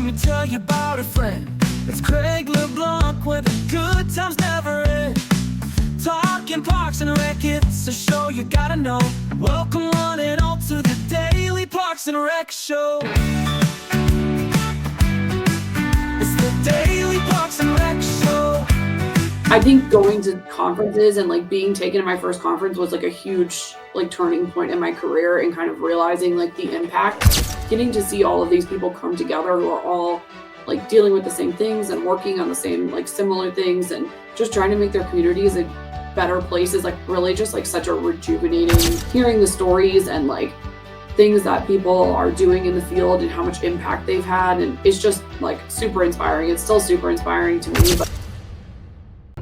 me tell you about a friend. It's Craig Leblanc where the good times never end. Talking Parks and Rec, it's a show you gotta know. Welcome one and all to the Daily Parks and Rec Show. It's the Daily Parks and Rec Show. I think going to conferences and like being taken to my first conference was like a huge like turning point in my career, and kind of realizing like the impact. Getting to see all of these people come together who are all like dealing with the same things and working on the same like similar things and just trying to make their communities a better place is like really just like such a rejuvenating. Hearing the stories and like things that people are doing in the field and how much impact they've had, and it's just like super inspiring. It's still super inspiring to me.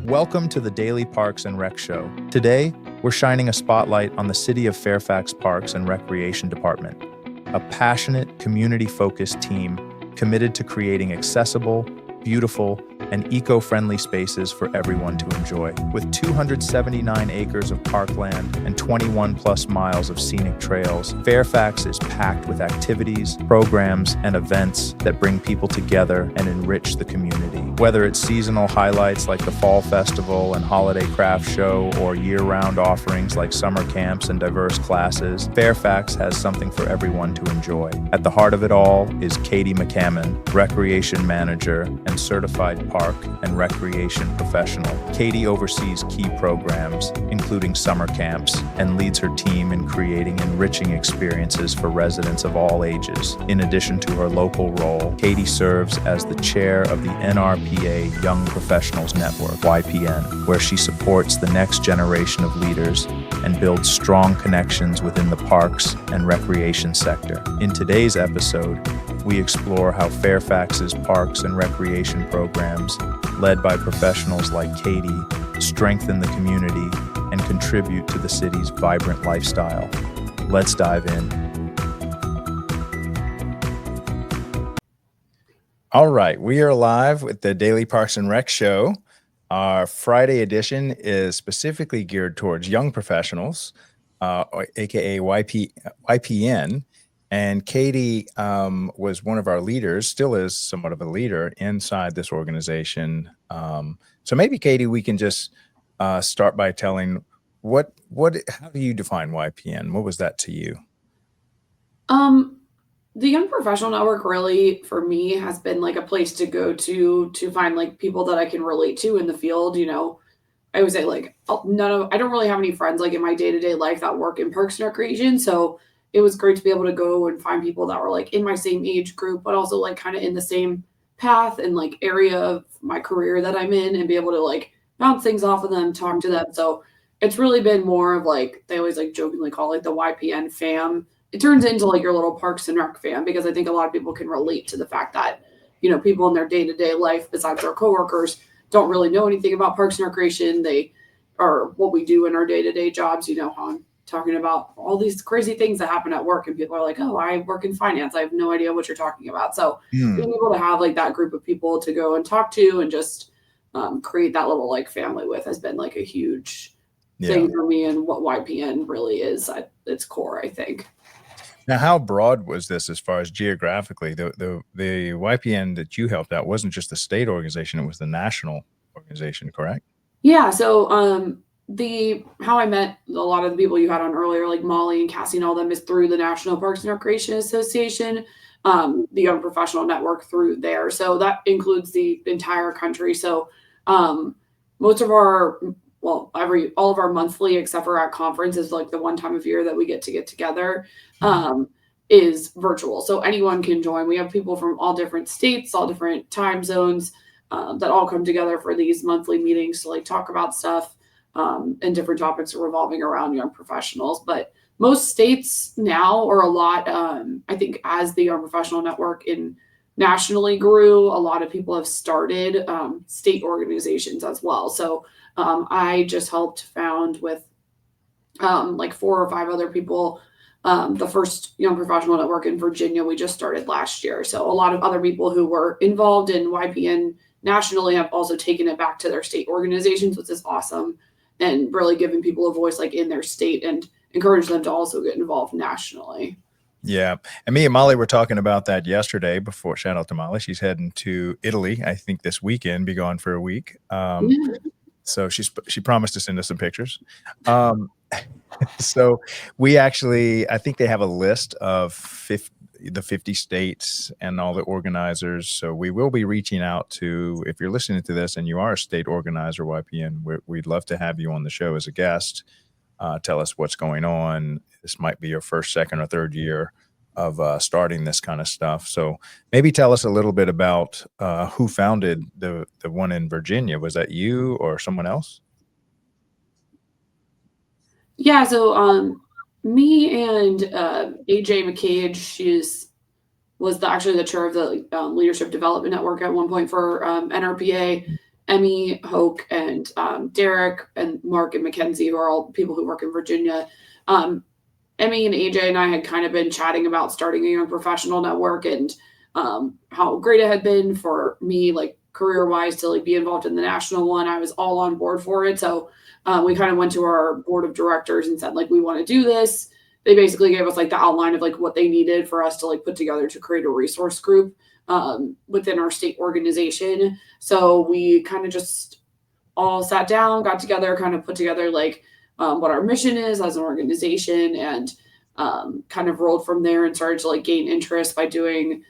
Welcome to the Daily Parks and Rec Show. Today, we're shining a spotlight on the City of Fairfax Parks and Recreation Department, a passionate, community-focused team committed to creating accessible, beautiful, and eco-friendly spaces for everyone to enjoy. With 279 acres of parkland and 21 plus miles of scenic trails, Fairfax is packed with activities, programs, and events that bring people together and enrich the community. Whether it's seasonal highlights like the Fall Festival and Holiday Craft Show, or year-round offerings like summer camps and diverse classes, Fairfax has something for everyone to enjoy. At the heart of it all is Katie MacCammon, Recreation Manager and Certified Park and Recreation Professional. Katie oversees key programs, including summer camps, and leads her team in creating enriching experiences for residents of all ages. In addition to her local role, Katie serves as the chair of the NRPA Young Professionals Network, YPN, where she supports the next generation of leaders and builds strong connections within the parks and recreation sector. In today's episode, we explore how Fairfax's parks and recreation programs, led by professionals like Katie, strengthen the community and contribute to the city's vibrant lifestyle. Let's dive in. All right, we are live with the Daily Parks and Rec Show. Our Friday edition is specifically geared towards young professionals, aka YPN. And Katie was one of our leaders, still is somewhat of a leader inside this organization. So maybe, Katie, we can just start by telling how do you define YPN? What was that to you? The Young Professional Network really, for me, has been like a place to go to find like people that I can relate to in the field. You know, I would say like I don't really have any friends like in my day-to-day life that work in parks and recreation. So it was great to be able to go and find people that were like in my same age group, but also like kind of in the same path and like area of my career that I'm in, and be able to like bounce things off of them, talk to them. So it's really been more of like, they always like jokingly call it the YPN fam. It turns into like your little Parks and Rec fam, because I think a lot of people can relate to the fact that, you know, people in their day-to-day life, besides their coworkers, don't really know anything about parks and recreation. They are what we do in our day-to-day jobs, you know, how I'm talking about all these crazy things that happen at work, and people are like, oh, I work in finance. I have no idea what you're talking about. So being able to have like that group of people to go and talk to and just create that little like family with has been like a huge thing for me, and what YPN really is at its core, I think. Now, how broad was this as far as geographically? The YPN that you helped out wasn't just the state organization, it was the national organization, correct? Yeah. So how I met a lot of the people you had on earlier, like Molly and Cassie and all them, is through the National Parks and Recreation Association, the Young Professional Network through there. So that includes the entire country. So most of our, all of our monthly, except for our conference, is like the one time of year that we get together, is virtual. So anyone can join. We have people from all different states, all different time zones, that all come together for these monthly meetings to like talk about stuff. And different topics revolving around young professionals. But most states now, or a lot, I think as the Young Professional Network nationally grew, a lot of people have started state organizations as well. So I just helped found with like 4 or 5 other people the first Young Professional Network in Virginia. We just started last year. So a lot of other people who were involved in YPN nationally have also taken it back to their state organizations, which is awesome. And really giving people a voice like in their state, and encourage them to also get involved nationally. Yeah. And me and Molly were talking about that yesterday before. Shout out to Molly. She's heading to Italy, I think this weekend, be gone for a week. Yeah. So she promised to send us some pictures. Um, so we actually, I think they have a list of the 50 states and all the organizers. So we will be reaching out to, if you're listening to this and you are a state organizer, YPN, we'd love to have you on the show as a guest. Tell us what's going on. This might be your first, second, or third year of starting this kind of stuff. So maybe tell us a little bit about who founded the one in Virginia. Was that you or someone else? Yeah, so me and AJ McCage, actually the chair of the Leadership Development Network at one point for NRPA. Emmy, Hoke, and Derek, and Mark and Mackenzie, who are all people who work in Virginia. Emmy and AJ and I had kind of been chatting about starting a young professional network, and how great it had been for me, like career wise, to like be involved in the national one. I was all on board for it. So we kind of went to our board of directors and said, like, we want to do this. They basically gave us like the outline of like what they needed for us to like put together to create a resource group within our state organization. So we kind of just all sat down, got together, kind of put together like what our mission is as an organization, and kind of rolled from there and started to like gain interest by doing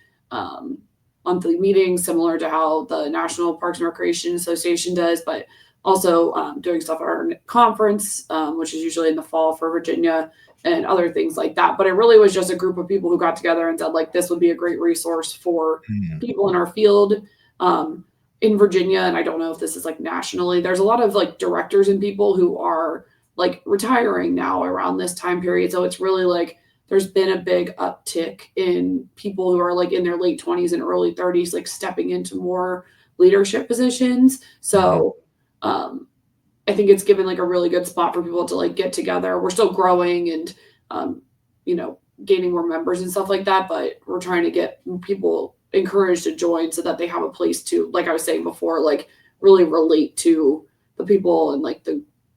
monthly meetings, similar to how the National Parks and Recreation Association does, but also doing stuff at our conference, which is usually in the fall for Virginia, and other things like that. But it really was just a group of people who got together and said, like, this would be a great resource for people in our field. In Virginia, and I don't know if this is like nationally, there's a lot of like directors and people who are like retiring now around this time period. So it's really like there's been a big uptick in people who are like in their late 20s and early 30s, like stepping into more leadership positions. So I think it's given like a really good spot for people to like get together. We're still growing and, gaining more members and stuff like that, but we're trying to get people encouraged to join so that they have a place to, like I was saying before, like really relate to the people and like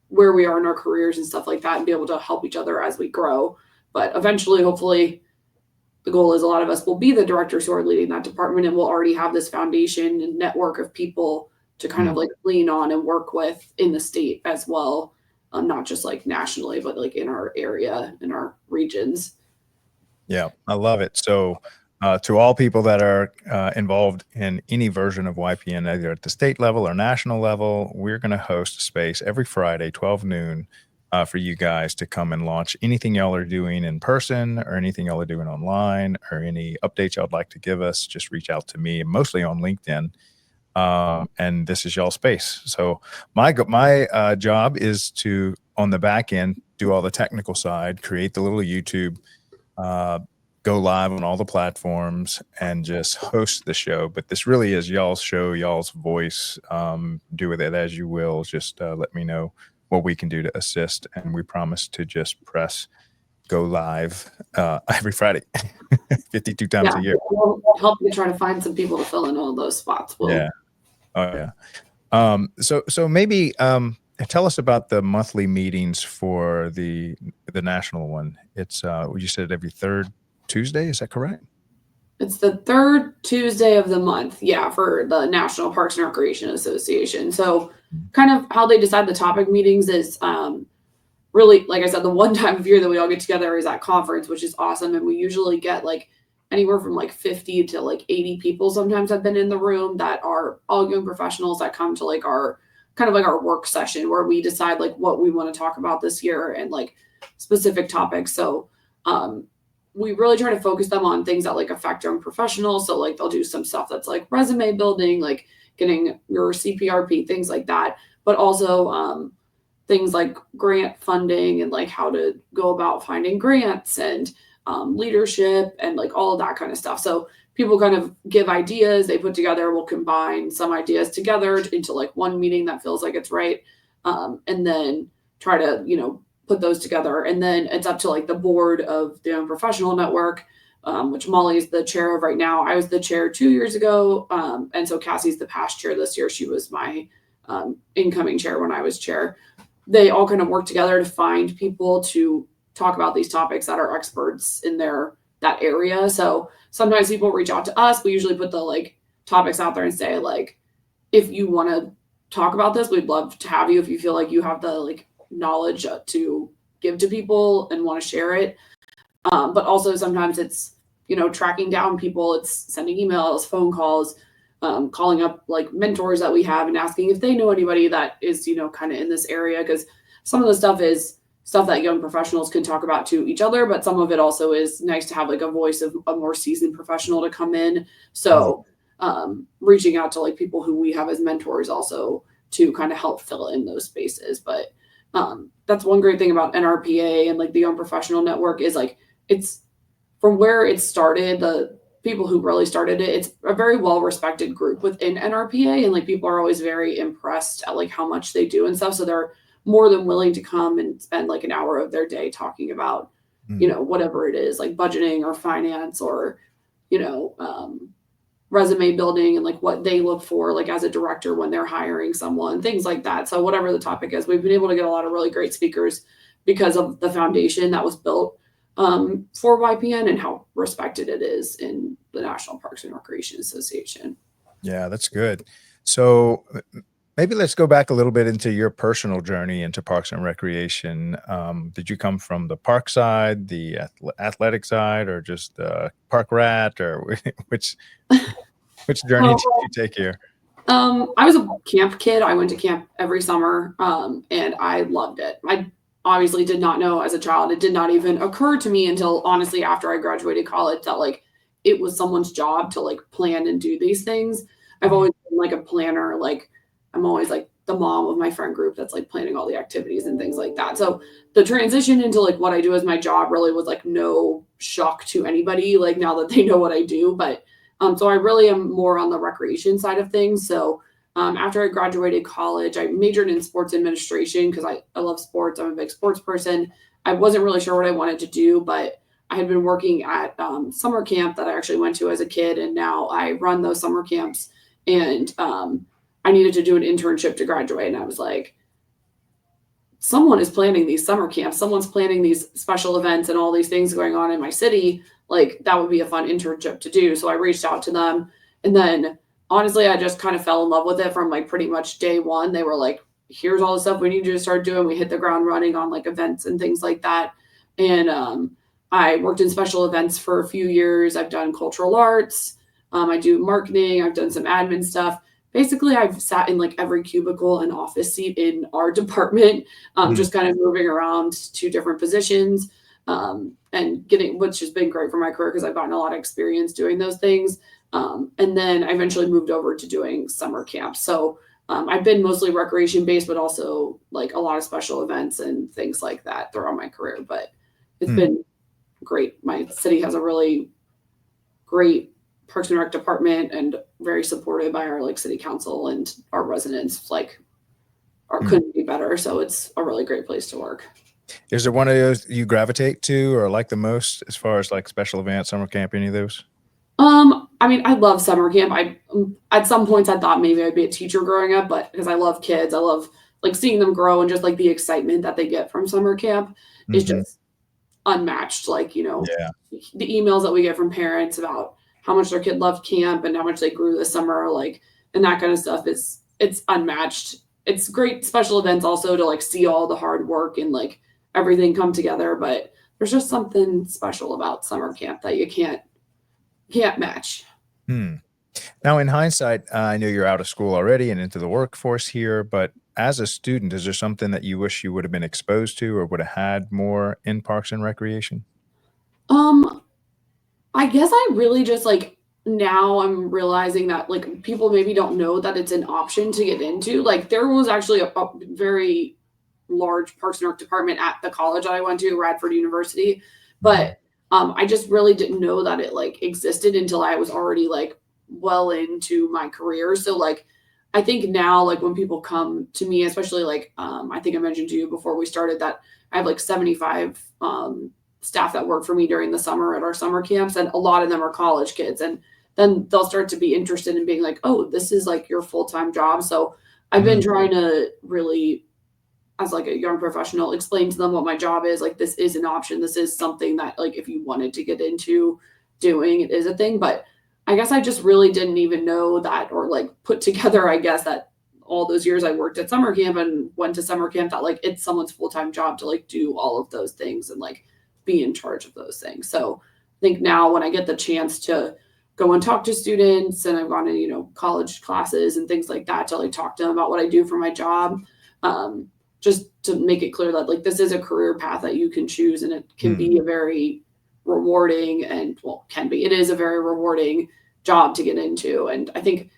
where we are in our careers and stuff like that, and be able to help each other as we grow. But eventually, hopefully, the goal is a lot of us will be the directors who are leading that department, and we'll already have this foundation and network of people to kind of like lean on and work with in the state as well. Not just like nationally, but like in our area, in our regions. Yeah, I love it. So to all people that are involved in any version of YPN, either at the state level or national level, we're going to host a space every Friday, 12 noon, for you guys to come and launch anything y'all are doing in person or anything y'all are doing online, or any updates y'all would like to give us. Just reach out to me, mostly on LinkedIn. And this is y'all space. So my job is to, on the back end, do all the technical side, create the little YouTube, go live on all the platforms, and just host the show. But this really is y'all's show, y'all's voice. Do with it as you will. Just let me know what we can do to assist. And we promise to just press go live every Friday, 52 times a year. We'll help you try to find some people to fill in all those spots. Yeah. Oh yeah. So maybe tell us about the monthly meetings for the national one. It's you said every third Tuesday, is that correct? It's the third Tuesday of the month, for the National Parks and Recreation Association. So kind of how they decide the topic meetings is really, like I said, the one time of year that we all get together is at conference, which is awesome. And we usually get like anywhere from like 50 to like 80 people sometimes have been in the room that are all young professionals that come to like our kind of like our work session where we decide like what we want to talk about this year and like specific topics. So we really try to focus them on things that like affect young professionals. So like they'll do some stuff that's like resume building, like getting your CPRP, things like that, but also things like grant funding and like how to go about finding grants and leadership and like all of that kind of stuff. So people kind of give ideas, they put together, we'll combine some ideas together into like one meeting that feels like it's right. And then try to, put those together. And then it's up to like the board of the Young Professional Network, which Molly is the chair of right now. I was the chair 2 years ago. And so Cassie's the past chair this year. She was my incoming chair when I was chair. They all kind of work together to find people to talk about these topics that are experts in their that area. So sometimes people reach out to us. We usually put the like topics out there and say like, if you want to talk about this, we'd love to have you if you feel like you have the like knowledge to give to people and want to share it. But also sometimes it's, tracking down people, it's sending emails, phone calls, calling up like mentors that we have and asking if they know anybody that is, kind of in this area. Because some of the stuff is stuff that young professionals can talk about to each other, but some of it also is nice to have like a voice of a more seasoned professional to come in. So reaching out to like people who we have as mentors also to kind of help fill in those spaces. But that's one great thing about NRPA and like the Young Professional Network is like, it's from where it started, the people who really started it, it's a very well-respected group within NRPA. And like people are always very impressed at like how much they do and stuff. So they're more than willing to come and spend like an hour of their day talking about, whatever it is, like budgeting or finance or, resume building and like what they look for like as a director when they're hiring someone, things like that. So whatever the topic is, we've been able to get a lot of really great speakers because of the foundation that was built for YPN and how respected it is in the National Parks and Recreation Association. Yeah, that's good. So maybe let's go back a little bit into your personal journey into Parks and Recreation. Did you come from the park side, the athletic side, or just the park rat, or which journey did you take here? I was a camp kid. I went to camp every summer, and I loved it. I obviously did not know as a child. It did not even occur to me until honestly after I graduated college that like it was someone's job to like plan and do these things. I've always been like a planner. Like I'm always like the mom of my friend group that's like planning all the activities and things like that. So the transition into like what I do as my job really was like no shock to anybody, like now that they know what I do. But so I really am more on the recreation side of things. So after I graduated college, I majored in sports administration because I love sports. I'm a big sports person. I wasn't really sure what I wanted to do, but I had been working at summer camp that I actually went to as a kid. And now I run those summer camps. And I needed to do an internship to graduate. And I was like, someone is planning these summer camps. Someone's planning these special events and all these things going on in my city. Like that would be a fun internship to do. So I reached out to them. And then honestly, I just kind of fell in love with it from like pretty much day one. They were like, here's all the stuff we need you to start doing. We hit the ground running on like events and things like that. And I worked in special events for a few years. I've done cultural arts. I do marketing. I've done some admin stuff. Basically, I've sat in like every cubicle and office seat in our department, just kind of moving around to different positions and getting, which has been great for my career because I've gotten a lot of experience doing those things. And then I eventually moved over to doing summer camps. So I've been mostly recreation based, but also like a lot of special events and things like that throughout my career. But it's been great. My city has a really great Parks and Rec department and very supported by our like city council and our residents like couldn't be better. So it's a really great place to work. Is there one of those you gravitate to or like the most as far as like special events, summer camp, any of those? I mean, I love summer camp. At some points I thought maybe I'd be a teacher growing up, but because I love kids, I love like seeing them grow and just like the excitement that they get from summer camp is just unmatched. Like, the emails that we get from parents about how much their kid loved camp and how much they grew this summer, like, and that kind of stuff it's unmatched. It's great special events also to like see all the hard work and like everything come together, but there's just something special about summer camp that you can't match. Now, in hindsight, I know you're out of school already and into the workforce here, but as a student, is there something that you wish you would have been exposed to or would have had more in Parks and Recreation? I guess I really just like now I'm realizing that like people maybe don't know that it's an option to get into. Like there was actually a very large Parks and Rec department at the college that I went to, Radford University, but I just really didn't know that it like existed until I was already like well into my career. So like I think now like when people come to me, especially like I think I mentioned to you before we started that I have like 75 staff that work for me during the summer at our summer camps, and a lot of them are college kids, and then they'll start to be interested in being like, oh, this is like your full-time job. So I've been trying to really as like a young professional, explain to them what my job is. Like, this is an option. This is something that, like, if you wanted to get into doing, it is a thing. But I guess I just really didn't even know that, or like put together, I guess, that all those years I worked at summer camp and went to summer camp, that like it's someone's full-time job to like do all of those things and like be in charge of those things. So I think now when I get the chance to go and talk to students, and I've gone to, college classes and things like that, to like talk to them about what I do for my job, just to make it clear that like this is a career path that you can choose, and it can be a very rewarding, and it is a very rewarding job to get into. And I think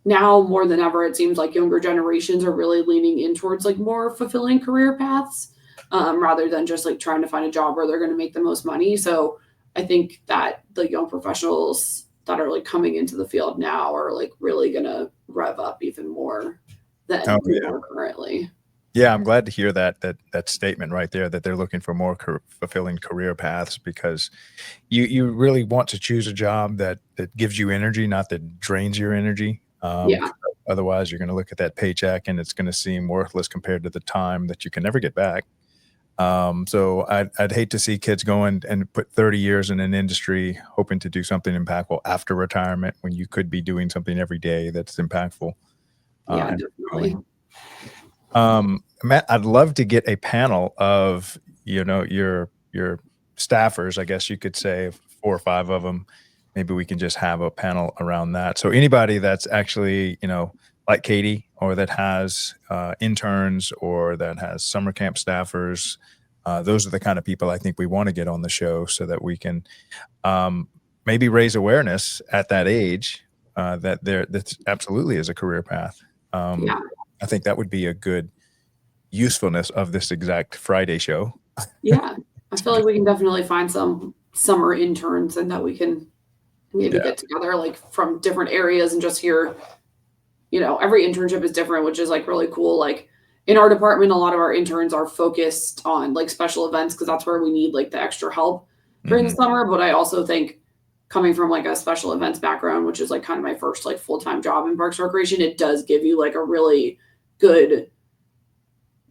now more than ever, it seems like younger generations are really leaning in towards like more fulfilling career paths, rather than just like trying to find a job where they're going to make the most money. So I think that the young professionals that are like coming into the field now are like really going to rev up even more than we are currently. Yeah, I'm glad to hear that statement right there, that they're looking for more fulfilling career paths, because you really want to choose a job that gives you energy, not that drains your energy. Otherwise, you're going to look at that paycheck and it's going to seem worthless compared to the time that you can never get back. So I'd hate to see kids go and put 30 years in an industry hoping to do something impactful after retirement, when you could be doing something every day that's impactful. Definitely. Matt, I'd love to get a panel of, your staffers, I guess you could say 4 or 5 of them. Maybe we can just have a panel around that. So anybody that's actually, like Katie, or that has interns, or that has summer camp staffers, those are the kind of people I think we want to get on the show, so that we can maybe raise awareness at that age that absolutely is a career path. I think that would be a good usefulness of this exact Friday show. Yeah, I feel like we can definitely find some summer interns, and that we can maybe get together like from different areas and just hear, every internship is different, which is like really cool. Like in our department, a lot of our interns are focused on like special events, because that's where we need like the extra help during the summer. But I also think, coming from like a special events background, which is like kind of my first like full-time job in Parks and Recreation, it does give you like a really good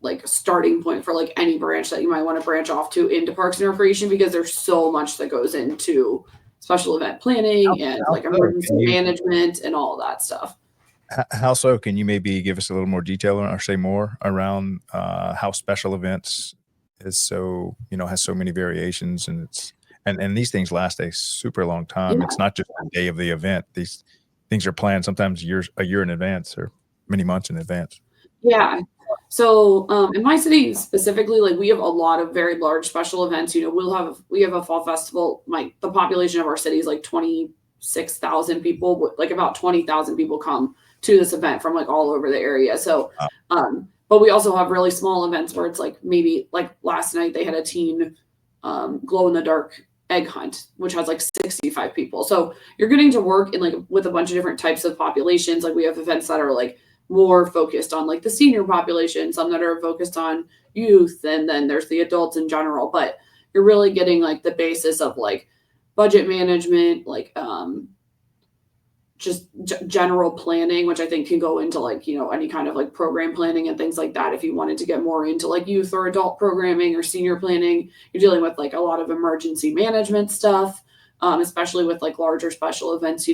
like starting point for like any branch that you might want to branch off to into Parks and Recreation, because there's so much that goes into special event planning and like emergency management and all of that stuff. How so? Can you maybe give us a little more detail, or say more around how special events is so, has so many variations, and and these things last a super long time. It's not just the day of the event. These things are planned sometimes a year in advance, or many months in advance. Yeah. So in my city specifically, like we have a lot of very large special events. We have a fall festival. The population of our city is like 26,000 people. Like about 20,000 people come to this event from like all over the area. So, but we also have really small events where it's like, maybe like last night they had a teen glow in the dark egg hunt, which has like 65 people. So you're getting to work in like with a bunch of different types of populations. Like we have events that are like more focused on like the senior population, some that are focused on youth, and then there's the adults in general. But you're really getting like the basis of like budget management, like just general planning, which I think can go into like, any kind of like program planning and things like that. If you wanted to get more into like youth or adult programming or senior planning, you're dealing with like a lot of emergency management stuff, especially with like larger special events.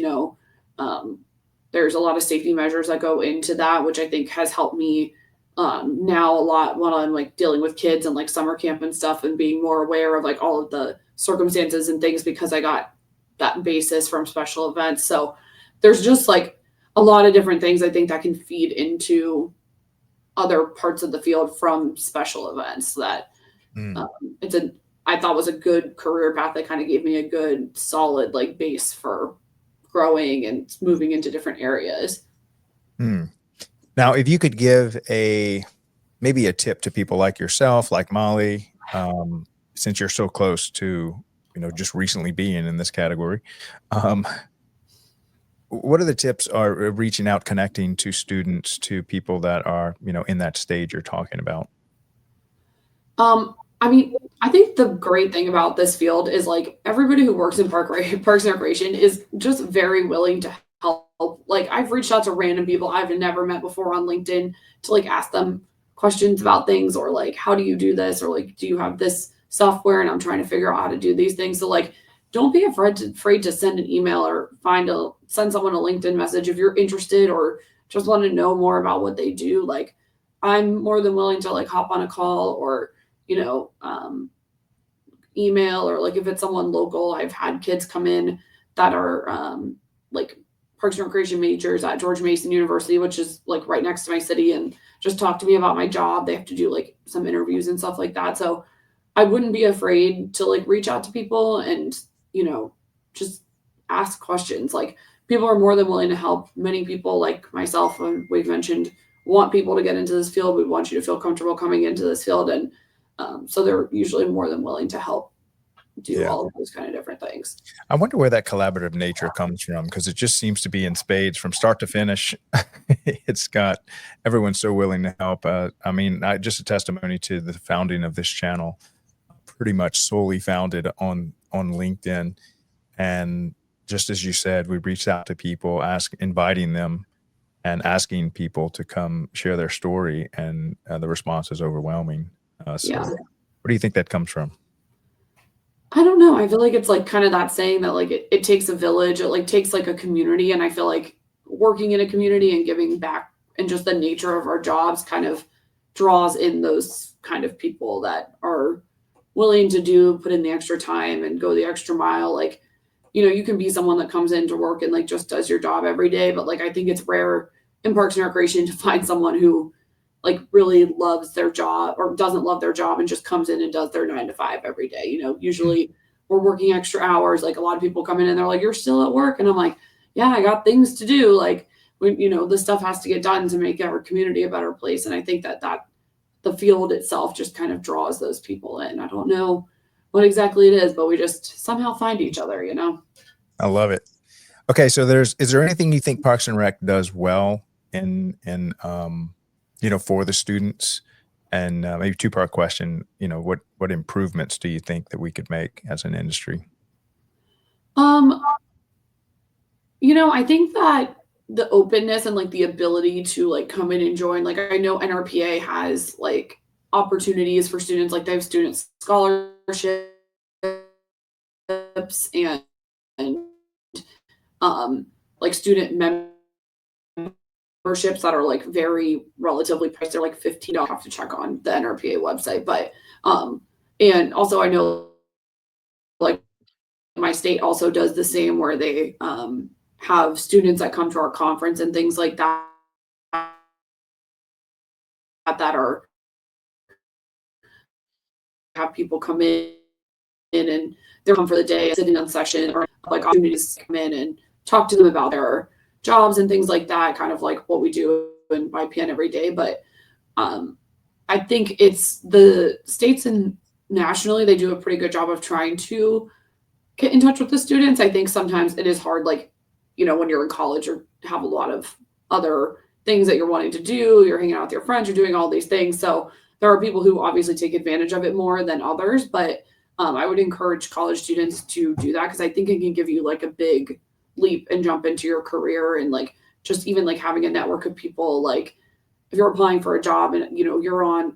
There's a lot of safety measures that go into that, which I think has helped me now a lot when I'm like dealing with kids and like summer camp and stuff, and being more aware of like all of the circumstances and things, because I got that basis from special events. So there's just like a lot of different things I think that can feed into other parts of the field from special events that I thought was a good career path that kind of gave me a good solid like base for growing and moving into different areas. Now, if you could give maybe a tip to people like yourself, like Molly, since you're so close to, just recently being in this category, what are the tips are reaching out, connecting to students, to people that are, in that stage you're talking about? I mean, I think the great thing about this field is like everybody who works in Parks and Recreation is just very willing to help. Like I've reached out to random people I've never met before on LinkedIn to like ask them questions about things, or like, how do you do this? Or like, do you have this software and I'm trying to figure out how to do these things. So like, don't be afraid to send an email or send someone a LinkedIn message if you're interested or just want to know more about what they do. Like, I'm more than willing to like hop on a call or, email, or like if it's someone local. I've had kids come in that are like Parks and Recreation majors at George Mason University, which is like right next to my city, and just talk to me about my job. They have to do like some interviews and stuff like that. So I wouldn't be afraid to like reach out to people and, just ask questions. Like, people are more than willing to help. Many people like myself, and we've mentioned, want people to get into this field. We want you to feel comfortable coming into this field. And so they're usually more than willing to help do all of those kind of different things. I wonder where that collaborative nature comes from, because it just seems to be in spades from start to finish. It's got everyone so willing to help. Just a testimony to the founding of this channel, pretty much solely founded on LinkedIn. And just as you said, we reached out to people, inviting them and asking people to come share their story, and the response is overwhelming. Where do you think that comes from? I don't know. I feel like it's like kind of that saying that like it takes a village. It like takes like a community. And I feel like working in a community and giving back, and just the nature of our jobs kind of draws in those kind of people that are willing to put in the extra time and go the extra mile. Like, you can be someone that comes in to work and like just does your job every day. But like, I think it's rare in Parks and Recreation to find someone who like really loves their job or doesn't love their job and just comes in and does their 9 to 5 every day. Usually we're working extra hours. Like, a lot of people come in and they're like, "You're still at work." And I'm like, "Yeah, I got things to do." Like, this stuff has to get done to make our community a better place. And I think that the field itself just kind of draws those people in. I don't know what exactly it is, but we just somehow find each other, I love it. Okay. So is there anything you think Parks and Rec does well in for the students? And maybe two-part question, what improvements do you think that we could make as an industry? I think that the openness and like the ability to like come in and join, like, I know NRPA has like opportunities for students, like they have student scholarships and like student memberships that are like very relatively priced. They're like $15. I have to check on the NRPA website, but and also I know like my state also does the same, where they have students that come to our conference and things like that are have people come in and they're come for the day, sitting on session, or like opportunities to come in and talk to them about their jobs and things like that, kind of like what we do in YPN every day. But I think it's the states and nationally, they do a pretty good job of trying to get in touch with the students. I think sometimes it is hard, like, when you're in college or have a lot of other things that you're wanting to do, you're hanging out with your friends, you're doing all these things. So there are people who obviously take advantage of it more than others, but I would encourage college students to do that, because I think it can give you like a big leap and jump into your career. And like, just even like having a network of people, like if you're applying for a job and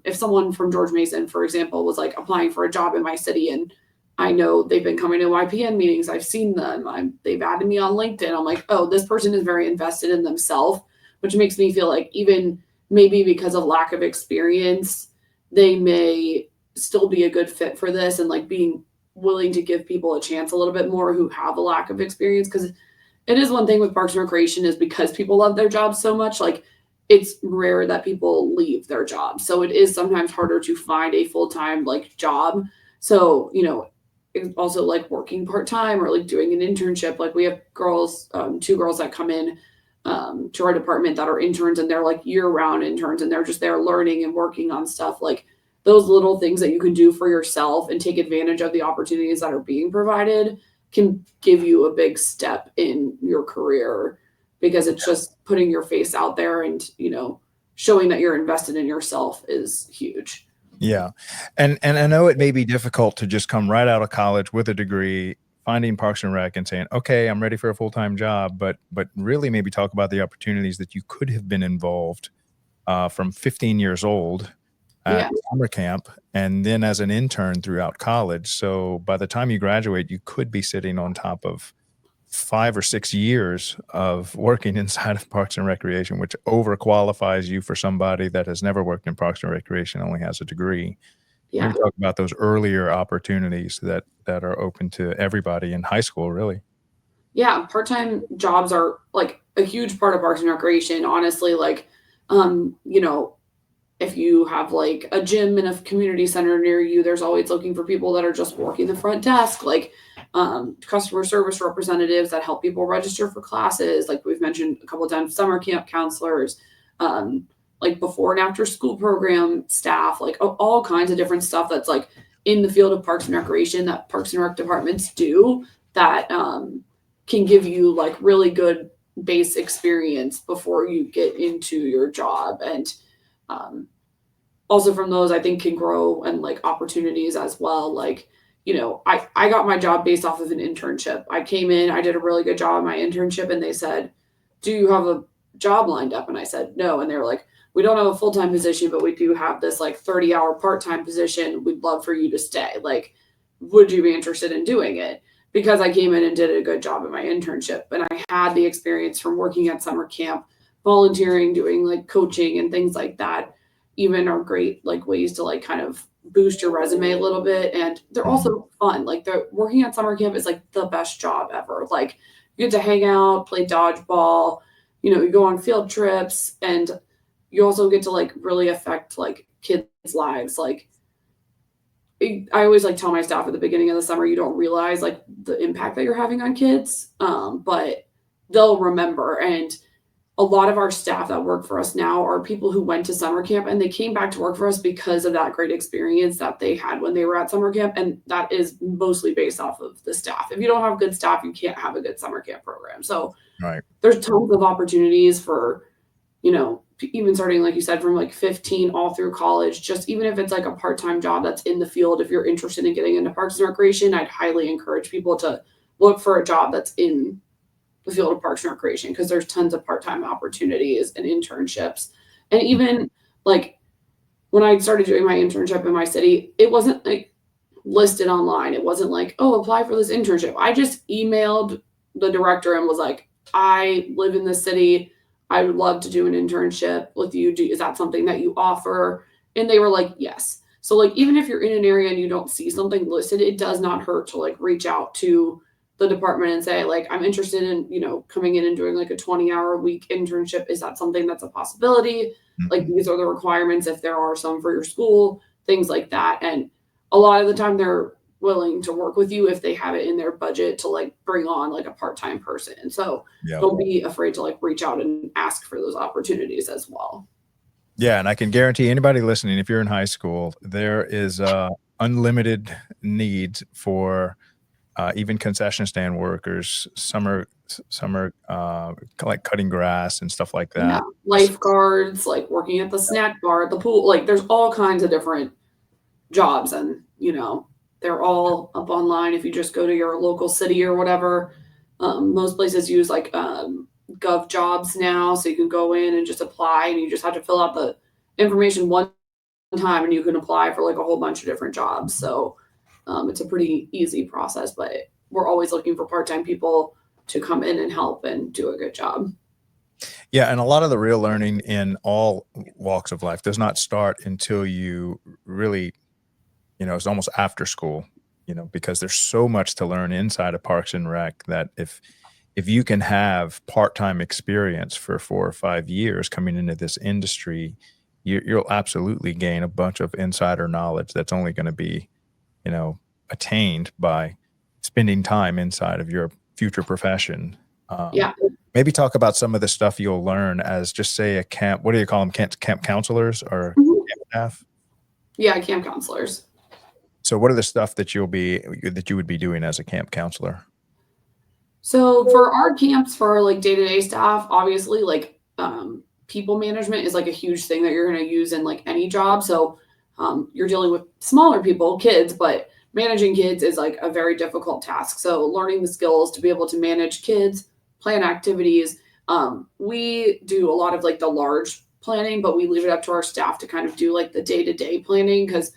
if someone from George Mason, for example, was like applying for a job in my city, and I know they've been coming to YPN meetings, I've seen them, they've added me on LinkedIn, I'm like, oh, this person is very invested in themselves, which makes me feel like even maybe because of lack of experience, they may still be a good fit for this, and like being willing to give people a chance a little bit more who have a lack of experience. Because it is one thing with Parks and Recreation, is because people love their jobs so much, like it's rare that people leave their job. So it is sometimes harder to find a full-time like job. So, also like working part-time or like doing an internship. Like we have girls, 2 girls that come in to our department that are interns, and they're like year-round interns, and they're just there learning and working on stuff. Like those little things that you can do for yourself and take advantage of the opportunities that are being provided can give you a big step in your career, because it's just putting your face out there and, showing that you're invested in yourself is huge. Yeah. And I know it may be difficult to just come right out of college with a degree, finding Parks and Rec and saying, okay, I'm ready for a full-time job, but really maybe talk about the opportunities that you could have been involved from 15 years old at Yeah. summer camp, and then as an intern throughout college. So by the time you graduate, you could be sitting on top of 5 or 6 years of working inside of Parks and Recreation, which overqualifies you for somebody that has never worked in Parks and Recreation, only has a degree. Yeah. Maybe talk about those earlier opportunities that are open to everybody in high school, really. Yeah, part-time jobs are like a huge part of Parks and Recreation. Honestly, like, you know, if you have like a gym in a community center near you, there's always looking for people that are just working the front desk, like customer service representatives that help people register for classes. Like we've mentioned a couple of times, summer camp counselors, like before and after school program staff, like all kinds of different stuff that's like in the field of Parks and Recreation that Parks and Rec departments do that can give you like really good base experience before you get into your job. And also from those, I think can grow and like opportunities as well. Like, I got my job based off of an internship. I came in, I did a really good job in my internship, and they said, "Do you have a job lined up?" And I said, "No." And they were like, "We don't have a full-time position, but we do have this like 30-hour part-time position. We'd love for you to stay. Like, would you be interested in doing it?" Because I came in and did a good job in my internship, and I had the experience from working at summer camp, volunteering, doing like coaching and things like that. Even are great like ways to like kind of boost your resume a little bit, and they're also fun. Like the working at summer camp is like the best job ever. Like you get to hang out, play dodgeball, you go on field trips, and you also get to like really affect like kids' lives. Like I always like tell my staff at the beginning of the summer, you don't realize like the impact that you're having on kids, but they'll remember. And a lot of our staff that work for us now are people who went to summer camp and they came back to work for us because of that great experience that they had when they were at summer camp. And that is mostly based off of the staff. If you don't have good staff, you can't have a good summer camp program. So Right. there's tons of opportunities for, even starting, like you said, from like 15 all through college, just even if it's like a part-time job that's in the field, if you're interested in getting into Parks and Recreation, I'd highly encourage people to look for a job that's in the field of Parks and Recreation, because there's tons of part-time opportunities and internships. And even like when I started doing my internship in my city, it wasn't like listed online. It wasn't like, "Oh, apply for this internship." I just emailed the director and was like, "I live in this city. I would love to do an internship with you. Is that something that you offer?" And they were like, "Yes." So like even if you're in an area and you don't see something listed, it does not hurt to like reach out to the department and say like, "I'm interested in, coming in and doing like a 20-hour a week internship. Is that something that's a possibility? Like these are the requirements if there are some for your school," things like that. And a lot of the time they're willing to work with you if they have it in their budget to like bring on like a part-time person. So Yeah. don't be afraid to like reach out and ask for those opportunities as well. Yeah, and I can guarantee anybody listening, if you're in high school, there is unlimited needs for even concession stand workers, summer like cutting grass and stuff like Yeah. that. Lifeguards, like working at the snack bar, at the pool, like there's all kinds of different jobs, and they're all up online if you just go to your local city or whatever. Most places use like gov jobs now, so you can go in and just apply, and you just have to fill out the information one time and you can apply for like a whole bunch of different jobs. So it's a pretty easy process, but we're always looking for part-time people to come in and help and do a good job. Yeah, and a lot of the real learning in all walks of life does not start until you really, it's almost after school, because there's so much to learn inside of Parks and Rec that if you can have part-time experience for 4 or 5 years coming into this industry, you'll absolutely gain a bunch of insider knowledge that's only going to be, attained by spending time inside of your future profession. Yeah. Maybe talk about some of the stuff you'll learn as, just say, a camp. What do you call them? Camp counselors or Mhm. camp staff? Yeah, camp counselors. So what are the stuff that you would be doing as a camp counselor? So for our camps, for our like day-to-day staff, obviously like people management is like a huge thing that you're going to use in like any job. So you're dealing with smaller people, kids, but managing kids is like a very difficult task. So learning the skills to be able to manage kids, plan activities. We do a lot of like the large planning, but we leave it up to our staff to kind of do like the day-to-day planning, because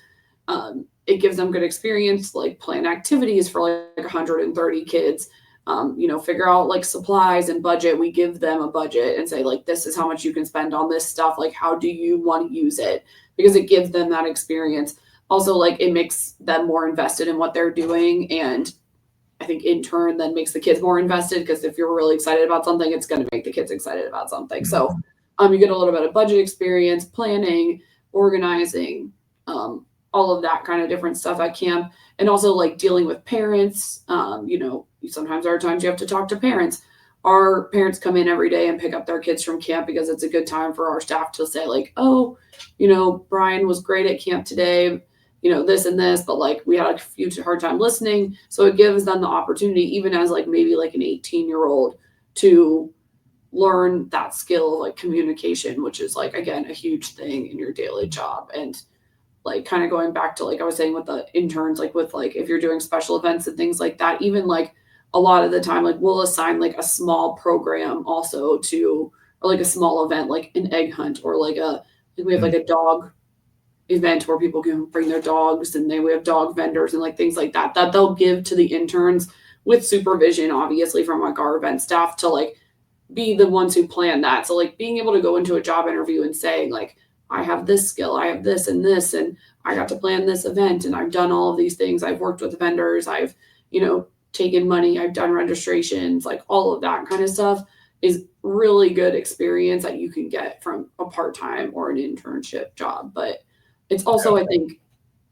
it gives them good experience, like plan activities for like 130 kids, figure out like supplies and budget. We give them a budget and say like, this is how much you can spend on this stuff. Like, how do you want to use it? Because it gives them that experience. Also, like, it makes them more invested in what they're doing. And I think in turn then makes the kids more invested, because if you're really excited about something, it's going to make the kids excited about something. So you get a little bit of budget experience, planning, organizing, all of that kind of different stuff at camp. And also like dealing with parents. Sometimes there are times you have to talk to parents. Our parents come in every day and pick up their kids from camp, because it's a good time for our staff to say like, oh, Brian was great at camp today, this and this, but like we had a few hard time listening. So it gives them the opportunity, even as like maybe like an 18-year-old, to learn that skill of like communication, which is like, again, a huge thing in your daily job. And like kind of going back to like I was saying with the interns, like with like if you're doing special events and things like that, even like a lot of the time, like we'll assign like a small program also to, or like a small event, like an egg hunt, or like we have like a dog event where people can bring their dogs, and we have dog vendors and like things like that they'll give to the interns with supervision, obviously, from like our event staff to like be the ones who plan that. So like being able to go into a job interview and saying like, I have this skill, I have this and this, and I got to plan this event, and I've done all of these things. I've worked with vendors, I've, taken money, I've done registrations, like all of that kind of stuff is really good experience that you can get from a part-time or an internship job. But it's also, I think,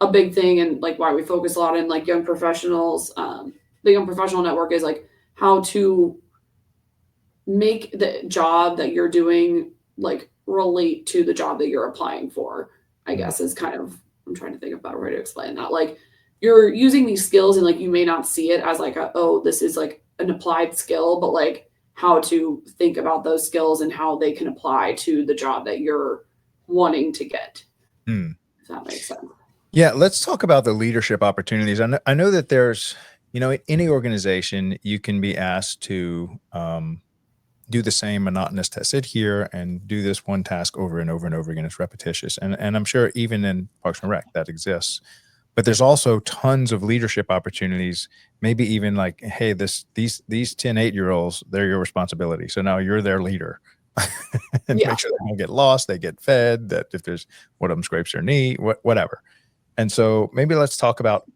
a big thing, and like why we focus a lot in like young professionals. The Young Professional Network is like how to make the job that you're doing like relate to the job that you're applying for, I guess, is kind of, I'm trying to think of a better way to explain that. Like you're using these skills and like you may not see it as like this is like an applied skill, but like how to think about those skills and how they can apply to the job that you're wanting to get. If that makes sense. Yeah, let's talk about the leadership opportunities. I know that there's, in any organization, you can be asked to do the same monotonous task, sit here and do this one task over and over and over again. It's repetitious. And I'm sure even in Parks and Rec that exists. But there's also tons of leadership opportunities, maybe even like, hey, these 10 8-year-olds, they're your responsibility. So now you're their leader. And make sure they don't get lost, they get fed, that if there's one of them scrapes their knee, whatever. And so maybe let's talk about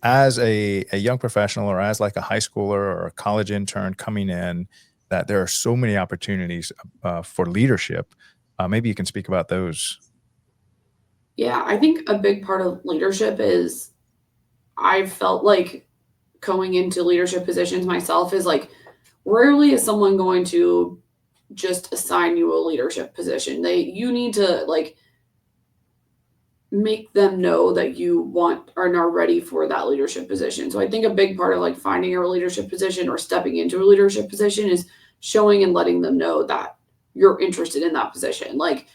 as a young professional, or as like a high schooler or a college intern coming in, that there are so many opportunities for leadership. Maybe you can speak about those. Yeah, I think a big part of leadership is, I felt like going into leadership positions myself is like, rarely is someone going to just assign you a leadership position. You need to like make them know that you want and are ready for that leadership position. So I think a big part of like finding a leadership position or stepping into a leadership position is showing and letting them know that you're interested in that position. Like,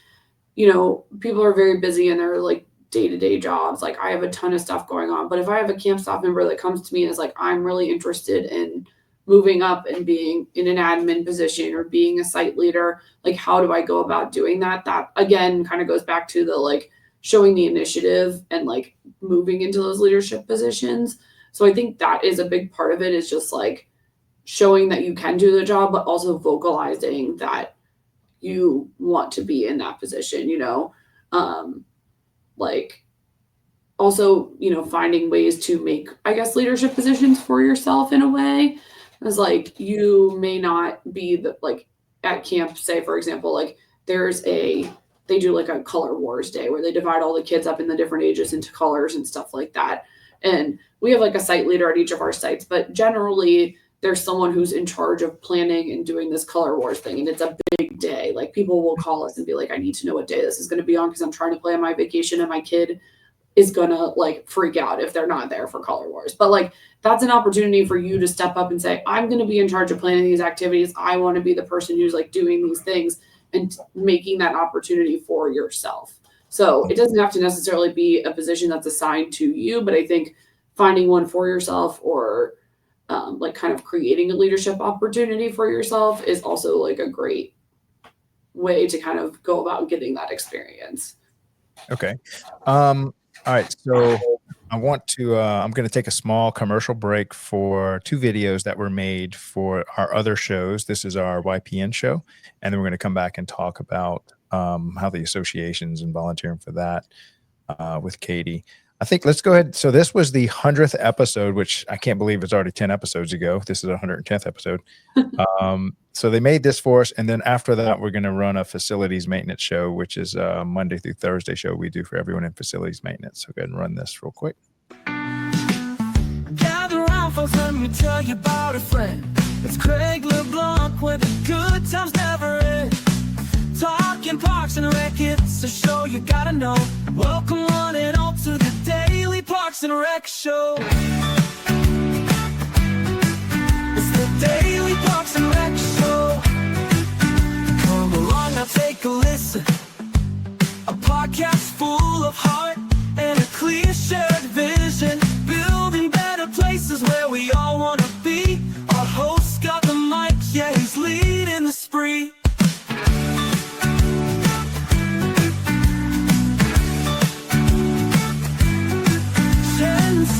people are very busy in their like day-to-day jobs. Like I have a ton of stuff going on, but if I have a camp staff member that comes to me and is like, I'm really interested in moving up and being in an admin position or being a site leader, like how do I go about doing that? That again kind of goes back to the like showing the initiative and like moving into those leadership positions. So I think that is a big part of it, is just like showing that you can do the job, but also vocalizing that you want to be in that position, like also, finding ways to make, I guess, leadership positions for yourself in a way. It's like, you may not be like at camp, say, for example, like they do like a color wars day where they divide all the kids up in the different ages into colors and stuff like that. And we have like a site leader at each of our sites, but generally there's someone who's in charge of planning and doing this color wars thing. And it's a big day. Like people will call us and be like, I need to know what day this is going to be on, because I'm trying to plan my vacation and my kid is going to like freak out if they're not there for color wars. But like, that's an opportunity for you to step up and say, I'm going to be in charge of planning these activities. I want to be the person who's like doing these things, and making that opportunity for yourself. So it doesn't have to necessarily be a position that's assigned to you, but I think finding one for yourself, or like kind of creating a leadership opportunity for yourself, is also like a great way to kind of go about getting that experience. Okay. All right. So I'm going to take a small commercial break for 2 videos that were made for our other shows. This is our YPN show. And then we're going to come back and talk about how the associations and volunteering for that with Katie. I think let's go ahead. So this was the 100th episode, which I can't believe it's already 10 episodes ago. This is a 110th episode. So they made this for us. And then after that, we're going to run a facilities maintenance show, which is a Monday through Thursday show we do for everyone in facilities maintenance. So go ahead and run this real quick. Gather around, folks, let me tell you about a friend. It's Craig LeBlanc, where the good times never end. Talking Parks and Rec, it's a show you gotta know. Welcome one and all to the Daily Parks and Rec Show. It's the Daily Parks and Rec Show. Come along now, take a listen. A podcast full of heart and a clear shared vision. Building better places where we all wanna be. Our host got the mic, yeah, he's leading the spree.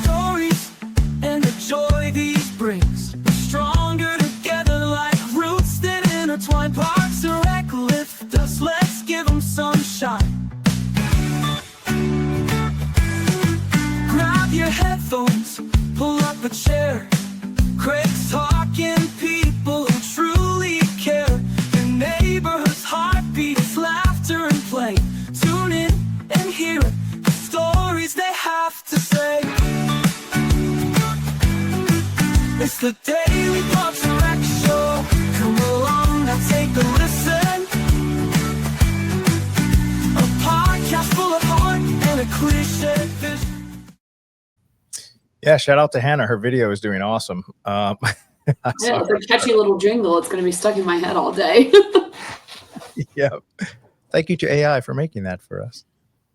Stories and the joy these brings. We're stronger together like roots that intertwine. Parks and Rec lift us, let's give them sunshine. Grab your headphones, pull up a chair. Craig's talking people who truly care. Your neighborhood's heartbeats, laughter and play. Tune in and hear it, the stories they have to say. It's the Daily Parks and Rec Show. Come along now, take a listen. A podcast full of heart and a clear shared vision. Yeah, shout out to Hannah. Her video is doing awesome. Yeah, it's a catchy little jingle. It's going to be stuck in my head all day. Yeah. Thank you to AI for making that for us.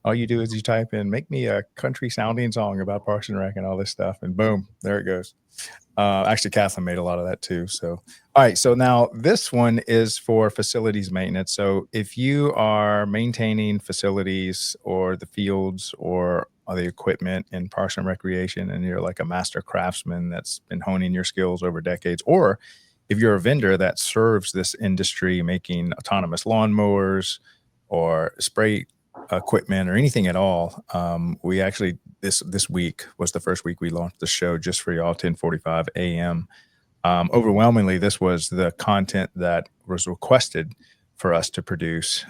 All you do is you type in, make me a country sounding song about Parks and Rec and all this stuff, and boom, there it goes. Actually, Kathleen made a lot of that too. So, all right. So now this one is for facilities maintenance. So if you are maintaining facilities or the fields or the equipment in Parks and Recreation, and you're like a master craftsman that's been honing your skills over decades, or if you're a vendor that serves this industry making autonomous lawnmowers or spray equipment or anything at all, we actually this week was the first week we launched the show just for y'all, 10:45 a.m. Overwhelmingly, this was the content that was requested for us to produce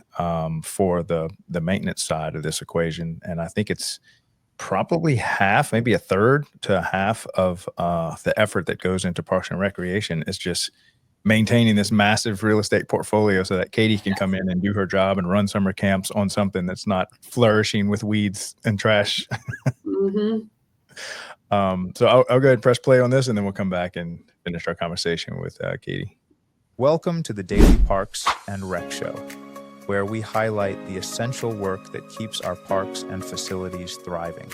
for the maintenance side of this equation, and I think it's probably half, maybe a third to a half of the effort that goes into Parks and Recreation is just maintaining this massive real estate portfolio so that Katie can come in and do her job and run summer camps on something that's not flourishing with weeds and trash. Mm-hmm. So I'll go ahead and press play on this, and then we'll come back and finish our conversation with Katie. Welcome to the Daily Parks and Rec Show, where we highlight the essential work that keeps our parks and facilities thriving.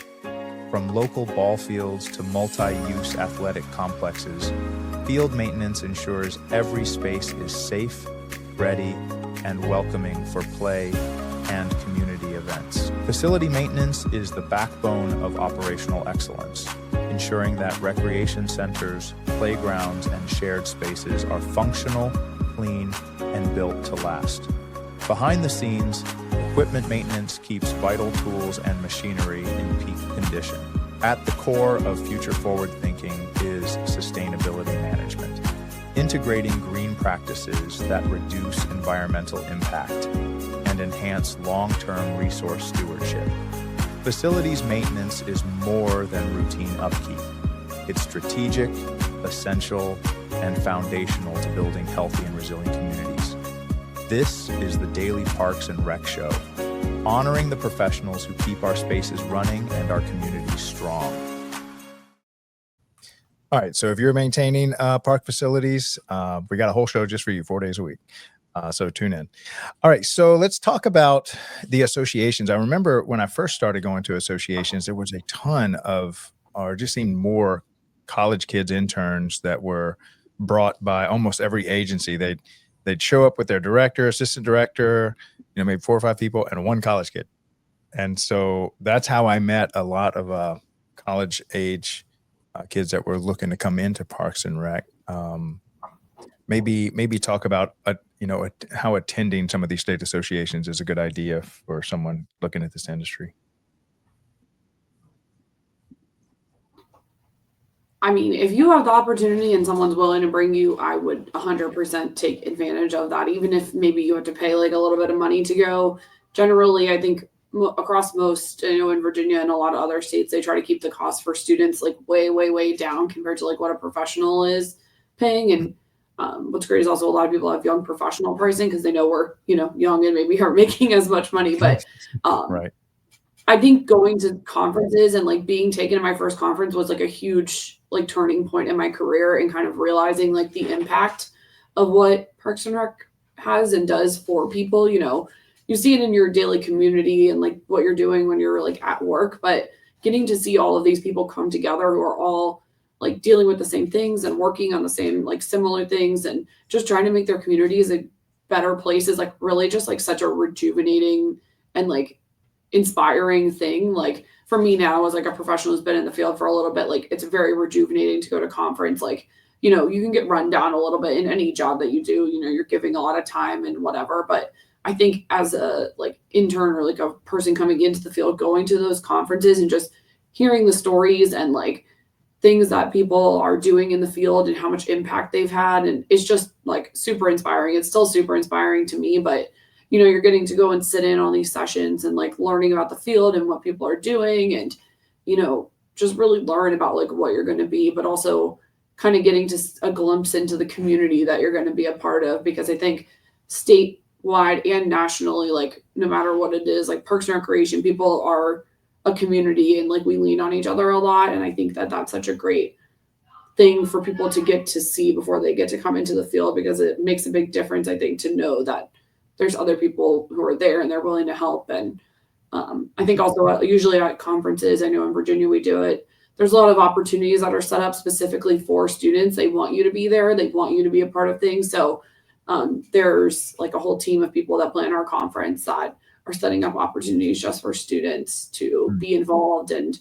From local ball fields to multi-use athletic complexes, field maintenance ensures every space is safe, ready, and welcoming for play and community events. Facility maintenance is the backbone of operational excellence, ensuring that recreation centers, playgrounds, and shared spaces are functional, clean, and built to last. Behind the scenes, equipment maintenance keeps vital tools and machinery in peak condition. At the core of future-forward thinking is sustainability management, integrating green practices that reduce environmental impact and enhance long-term resource stewardship. Facilities maintenance is more than routine upkeep. It's strategic, essential, and foundational to building healthy and resilient communities. This is the Daily Parks and Rec Show, honoring the professionals who keep our spaces running and our communities strong. All right, so if you're maintaining park facilities, we got a whole show just for you, 4 days a week. So tune in. All right, so let's talk about the associations. I remember when I first started going to associations, there was a ton of, or just seemed more college kids interns that were brought by almost every agency. They they'd show up with their director, assistant director, maybe 4 or 5 people and one college kid. And so that's how I met a lot of college age kids that were looking to come into Parks and Rec. Maybe talk about how attending some of these state associations is a good idea for someone looking at this industry. I mean, if you have the opportunity and someone's willing to bring you, I would 100% take advantage of that, even if maybe you have to pay like a little bit of money to go. Generally, I think across most, in Virginia and a lot of other states, they try to keep the cost for students like way, way, way down compared to like what a professional is paying. And what's great is also a lot of people have young professional pricing because they know we're, young and maybe aren't making as much money. But right. I think going to conferences and like being taken to my first conference was like a huge like turning point in my career and kind of realizing like the impact of what Parks and Rec has and does for people. You see it in your daily community and like what you're doing when you're like at work, but getting to see all of these people come together who are all like dealing with the same things and working on the same like similar things and just trying to make their communities a better place is like really just like such a rejuvenating and like inspiring thing. Like for me now as like a professional who's been in the field for a little bit, like it's very rejuvenating to go to conference. Like, you can get run down a little bit in any job that you do, you're giving a lot of time and whatever. But I think as a like intern or like a person coming into the field, going to those conferences and just hearing the stories and like things that people are doing in the field and how much impact they've had. And it's just like super inspiring. It's still super inspiring to me, but you're getting to go and sit in on these sessions and like learning about the field and what people are doing and, just really learn about like what you're going to be, but also kind of getting to a glimpse into the community that you're going to be a part of. Because I think statewide and nationally, like no matter what it is, like Parks and Recreation, people are a community and like we lean on each other a lot. And I think that that's such a great thing for people to get to see before they get to come into the field, because it makes a big difference, I think, to know that there's other people who are there and they're willing to help. And I think also usually at conferences, I know in Virginia we do it, there's a lot of opportunities that are set up specifically for students. They want you to be there. They want you to be a part of things. So there's like a whole team of people that plan our conference that are setting up opportunities just for students to be involved and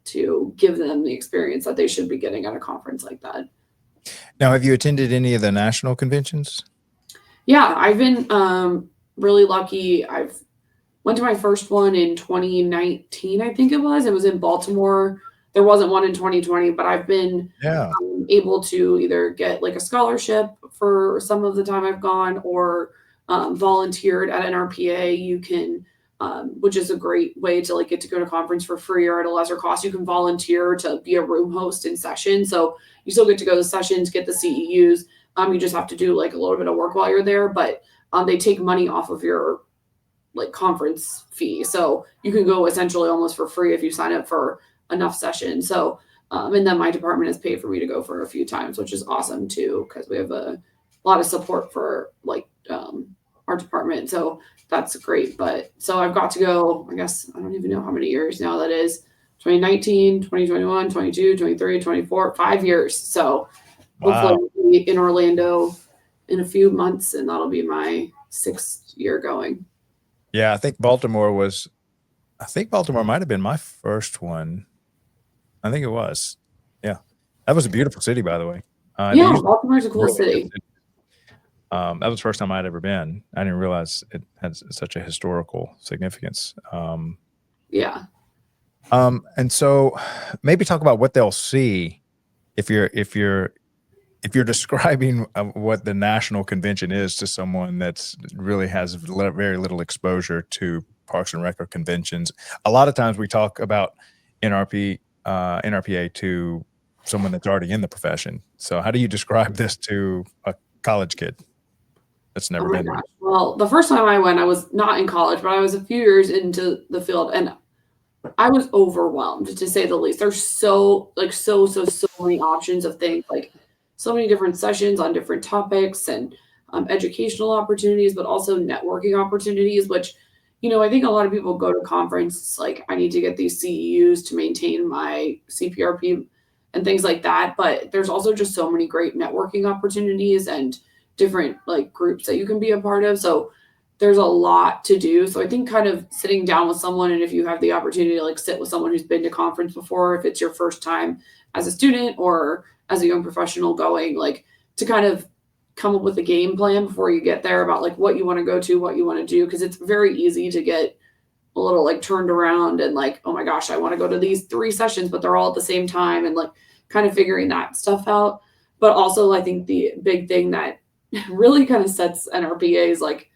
to give them the experience that they should be getting at a conference like that. Now, have you attended any of the national conventions? Yeah, I've been really lucky. I've went to my first one in 2019, I think it was. It was in Baltimore. There wasn't one in 2020, but I've been able to either get like a scholarship for some of the time I've gone or volunteered at NRPA. You can, which is a great way to like get to go to conference for free or at a lesser cost. You can volunteer to be a room host in session. So you still get to go to sessions, get the CEUs. You just have to do like a little bit of work while you're there, but they take money off of your like conference fee. So you can go essentially almost for free if you sign up for enough sessions. So, and then my department has paid for me to go for a few times, which is awesome too, because we have a lot of support for like our department. So that's great. But so I've got to go, I guess, I don't even know how many years now that is, 2019, 2021, 22, 23, 24, 5 years. So hopefully I'll be in Orlando in a few months, and that'll be my 6th year going. Yeah, I think Baltimore might have been my first one. I think it was. Yeah. That was a beautiful city, by the way. Yeah, Baltimore's a cool city. That was the first time I'd ever been. I didn't realize it had such a historical significance. Yeah. And so maybe talk about what they'll see if you're describing what the national convention is to someone that's really has very little exposure to Parks and Rec or conventions. A lot of times we talk about NRPA to someone that's already in the profession. So how do you describe this to a college kid that's never been there? Well, the first time I went, I was not in college, but I was a few years into the field, and I was overwhelmed, to say the least. There's so many options of things, like so many different sessions on different topics and educational opportunities, but also networking opportunities, which, I think a lot of people go to conference, like I need to get these CEUs to maintain my CPRP and things like that. But there's also just so many great networking opportunities and, different like groups that you can be a part of. So there's a lot to do. So I think kind of sitting down with someone, and if you have the opportunity to like sit with someone who's been to conference before, if it's your first time as a student or as a young professional going, like to kind of come up with a game plan before you get there about like what you want to go to, what you want to do. Cause it's very easy to get a little like turned around and like, oh my gosh, I want to go to these 3 sessions, but they're all at the same time, and like kind of figuring that stuff out. But also I think the big thing that really kind of sets NRPA's like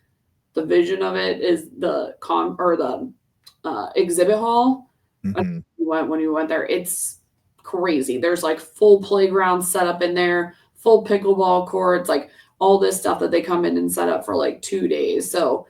the vision of it is the exhibit hall. Mhm. When you went there, it's crazy. There's like full playground set up in there, full pickleball courts, like all this stuff that they come in and set up for like 2 days. So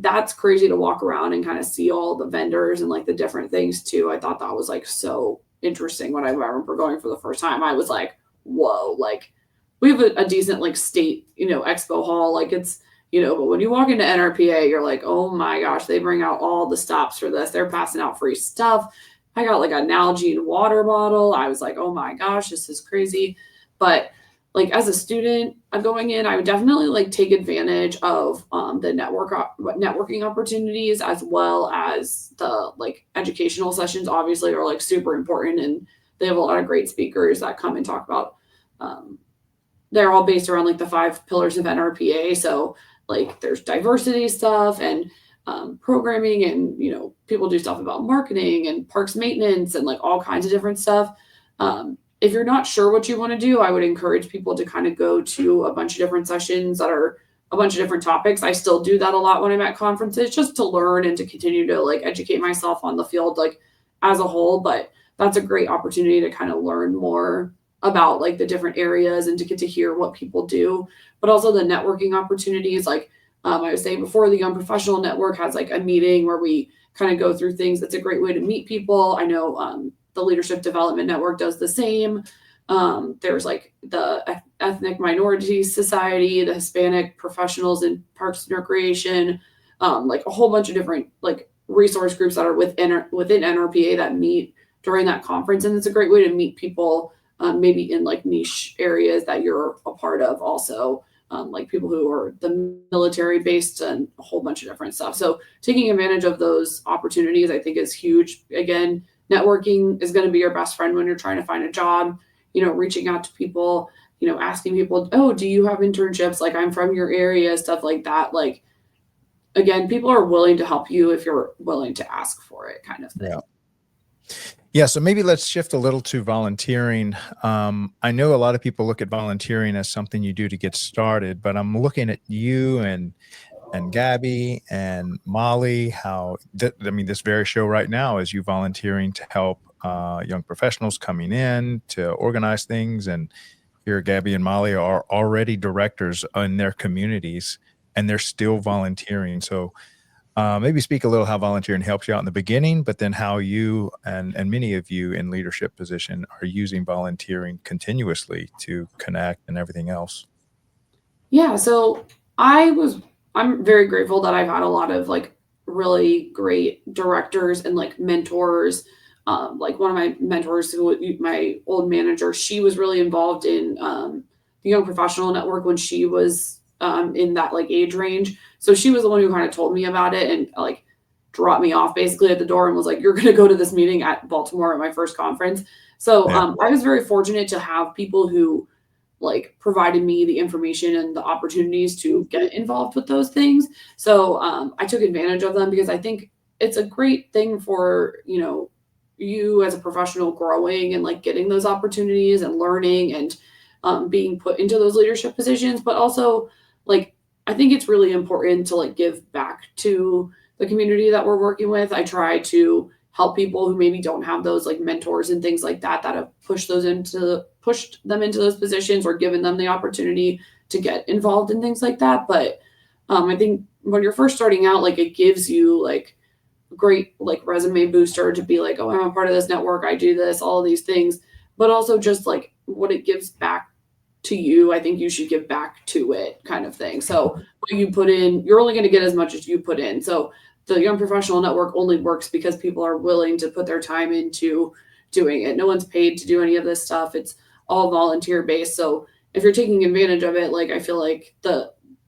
that's crazy to walk around and kind of see all the vendors and like the different things too. I thought that was like so interesting when I remember going for the first time. I was like, whoa, like we have a decent like state, expo hall. Like it's, but when you walk into NRPA, you're like, oh my gosh, they bring out all the stops for this. They're passing out free stuff. I got like an Nalgene water bottle. I was like, oh my gosh, this is crazy. But like as a student going in, I would definitely like take advantage of the networking opportunities, as well as the like educational sessions obviously are like super important, and they have a lot of great speakers that come and talk about they're all based around like the 5 pillars of NRPA. So like there's diversity stuff and programming, and people do stuff about marketing and parks maintenance and like all kinds of different stuff. If you're not sure what you want to do, I would encourage people to kind of go to a bunch of different sessions that are a bunch of different topics. I still do that a lot when I'm at conferences, just to learn and to continue to like educate myself on the field like as a whole. But that's a great opportunity to kind of learn more about like the different areas and to get to hear what people do, but also the networking opportunities. Like I was saying before, the Young Professional Network has like a meeting where we kind of go through things. That's a great way to meet people. I know the Leadership Development Network does the same. There's like the Ethnic Minorities Society, the Hispanic Professionals in Parks and Recreation, like a whole bunch of different like resource groups that are within NRPA that meet during that conference. And it's a great way to meet people maybe in like niche areas that you're a part of also, like people who are the military based and a whole bunch of different stuff. So taking advantage of those opportunities, I think, is huge. Again, networking is going to be your best friend when you're trying to find a job, reaching out to people, asking people, oh, do you have internships? Like, I'm from your area, stuff like that. Like, again, people are willing to help you if you're willing to ask for it, kind of thing. Yeah, so maybe let's shift a little to volunteering. I know a lot of people look at volunteering as something you do to get started, but I'm looking at you and Gabby and Molly, this very show right now is you volunteering to help young professionals coming in to organize things. And here Gabby and Molly are already directors in their communities, and they're still volunteering. So maybe speak a little how volunteering helps you out in the beginning, but then how you and many of you in leadership position are using volunteering continuously to connect and everything else. Yeah, so I'm very grateful that I've had a lot of like really great directors and like mentors. Like one of my mentors, my old manager, she was really involved in the Young Professional Network when she was in that like age range. So she was the one who kind of told me about it and like dropped me off basically at the door and was like, you're going to go to this meeting at Baltimore at my first conference. So I was very fortunate to have people who like provided me the information and the opportunities to get involved with those things. So I took advantage of them because I think it's a great thing for, you as a professional growing and like getting those opportunities and learning and being put into those leadership positions. But also like, I think it's really important to like give back to the community that we're working with. I try to help people who maybe don't have those like mentors and things like that have pushed them into those positions or given them the opportunity to get involved in things like that. But I think when you're first starting out, like it gives you like great like resume booster to be like, oh, I'm a part of this network, I do this, all of these things, but also just like what it gives back to you, I think you should give back to it, kind of thing. So what you put in, you're only going to get as much as you put in. So the Young Professional Network only works because people are willing to put their time into doing it. No one's paid to do any of this stuff. It's all volunteer based. So if you're taking advantage of it, like I feel like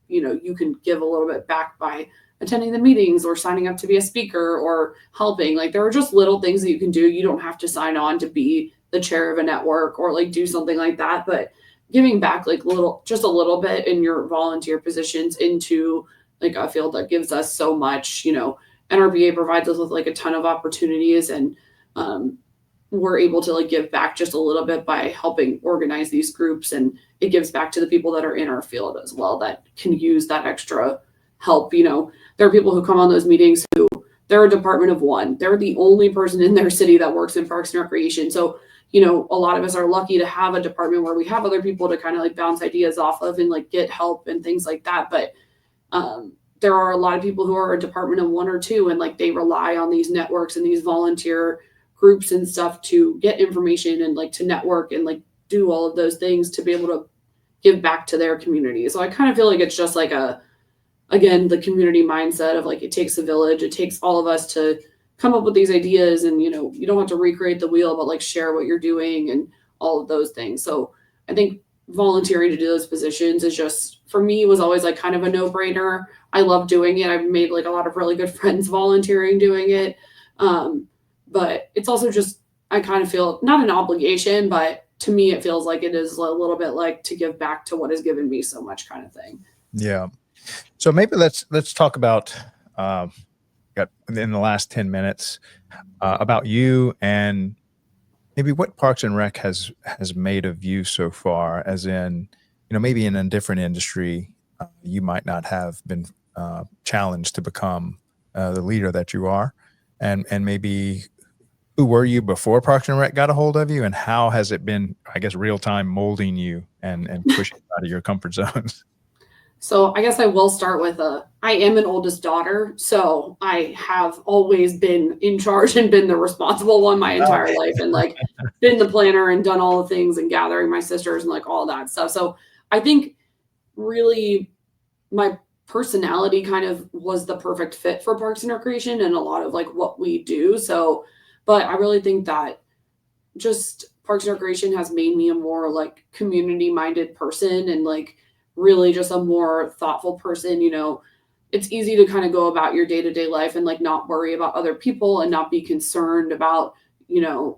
you can give a little bit back by attending the meetings or signing up to be a speaker or helping. Like there are just little things that you can do. You don't have to sign on to be the chair of a network or like do something like that, but giving back like just a little bit in your volunteer positions into like a field that gives us so much. NRBA provides us with like a ton of opportunities, and we're able to like give back just a little bit by helping organize these groups, and it gives back to the people that are in our field as well that can use that extra help. There are people who come on those meetings who they're a department of one. They're the only person in their city that works in Parks and Recreation. So, a lot of us are lucky to have a department where we have other people to kind of like bounce ideas off of and like get help and things like that. But there are a lot of people who are a department of one or two, and like they rely on these networks and these volunteer groups and stuff to get information and like to network and like do all of those things to be able to give back to their community. So I kind of feel like it's just like again, the community mindset of like, it takes a village. It takes all of us to come up with these ideas, and, you don't have to recreate the wheel, but like share what you're doing and all of those things. So I think volunteering to do those positions is just, for me, was always like kind of a no-brainer. I love doing it. I've made like a lot of really good friends volunteering doing it. But it's also just, I kind of feel not an obligation, but to me, it feels like it is a little bit like to give back to what has given me so much kind of thing. Yeah. So maybe let's talk about, in the last 10 minutes, about you and maybe what Parks and Rec has made of you so far, as in, maybe in a different industry, you might not have been challenged to become the leader that you are, and maybe who were you before Parks and Rec got a hold of you, and how has it been, I guess, real time molding you and pushing you out of your comfort zones? So I guess I will start with I am an oldest daughter, so I have always been in charge and been the responsible one my entire life, and like been the planner and done all the things and gathering my sisters and like all that stuff. So I think really my personality kind of was the perfect fit for Parks and Recreation and a lot of like what we do. So, but I really think that just Parks and Recreation has made me a more like community minded person, and like really just a more thoughtful person. It's easy to kind of go about your day-to-day life and like not worry about other people and not be concerned about,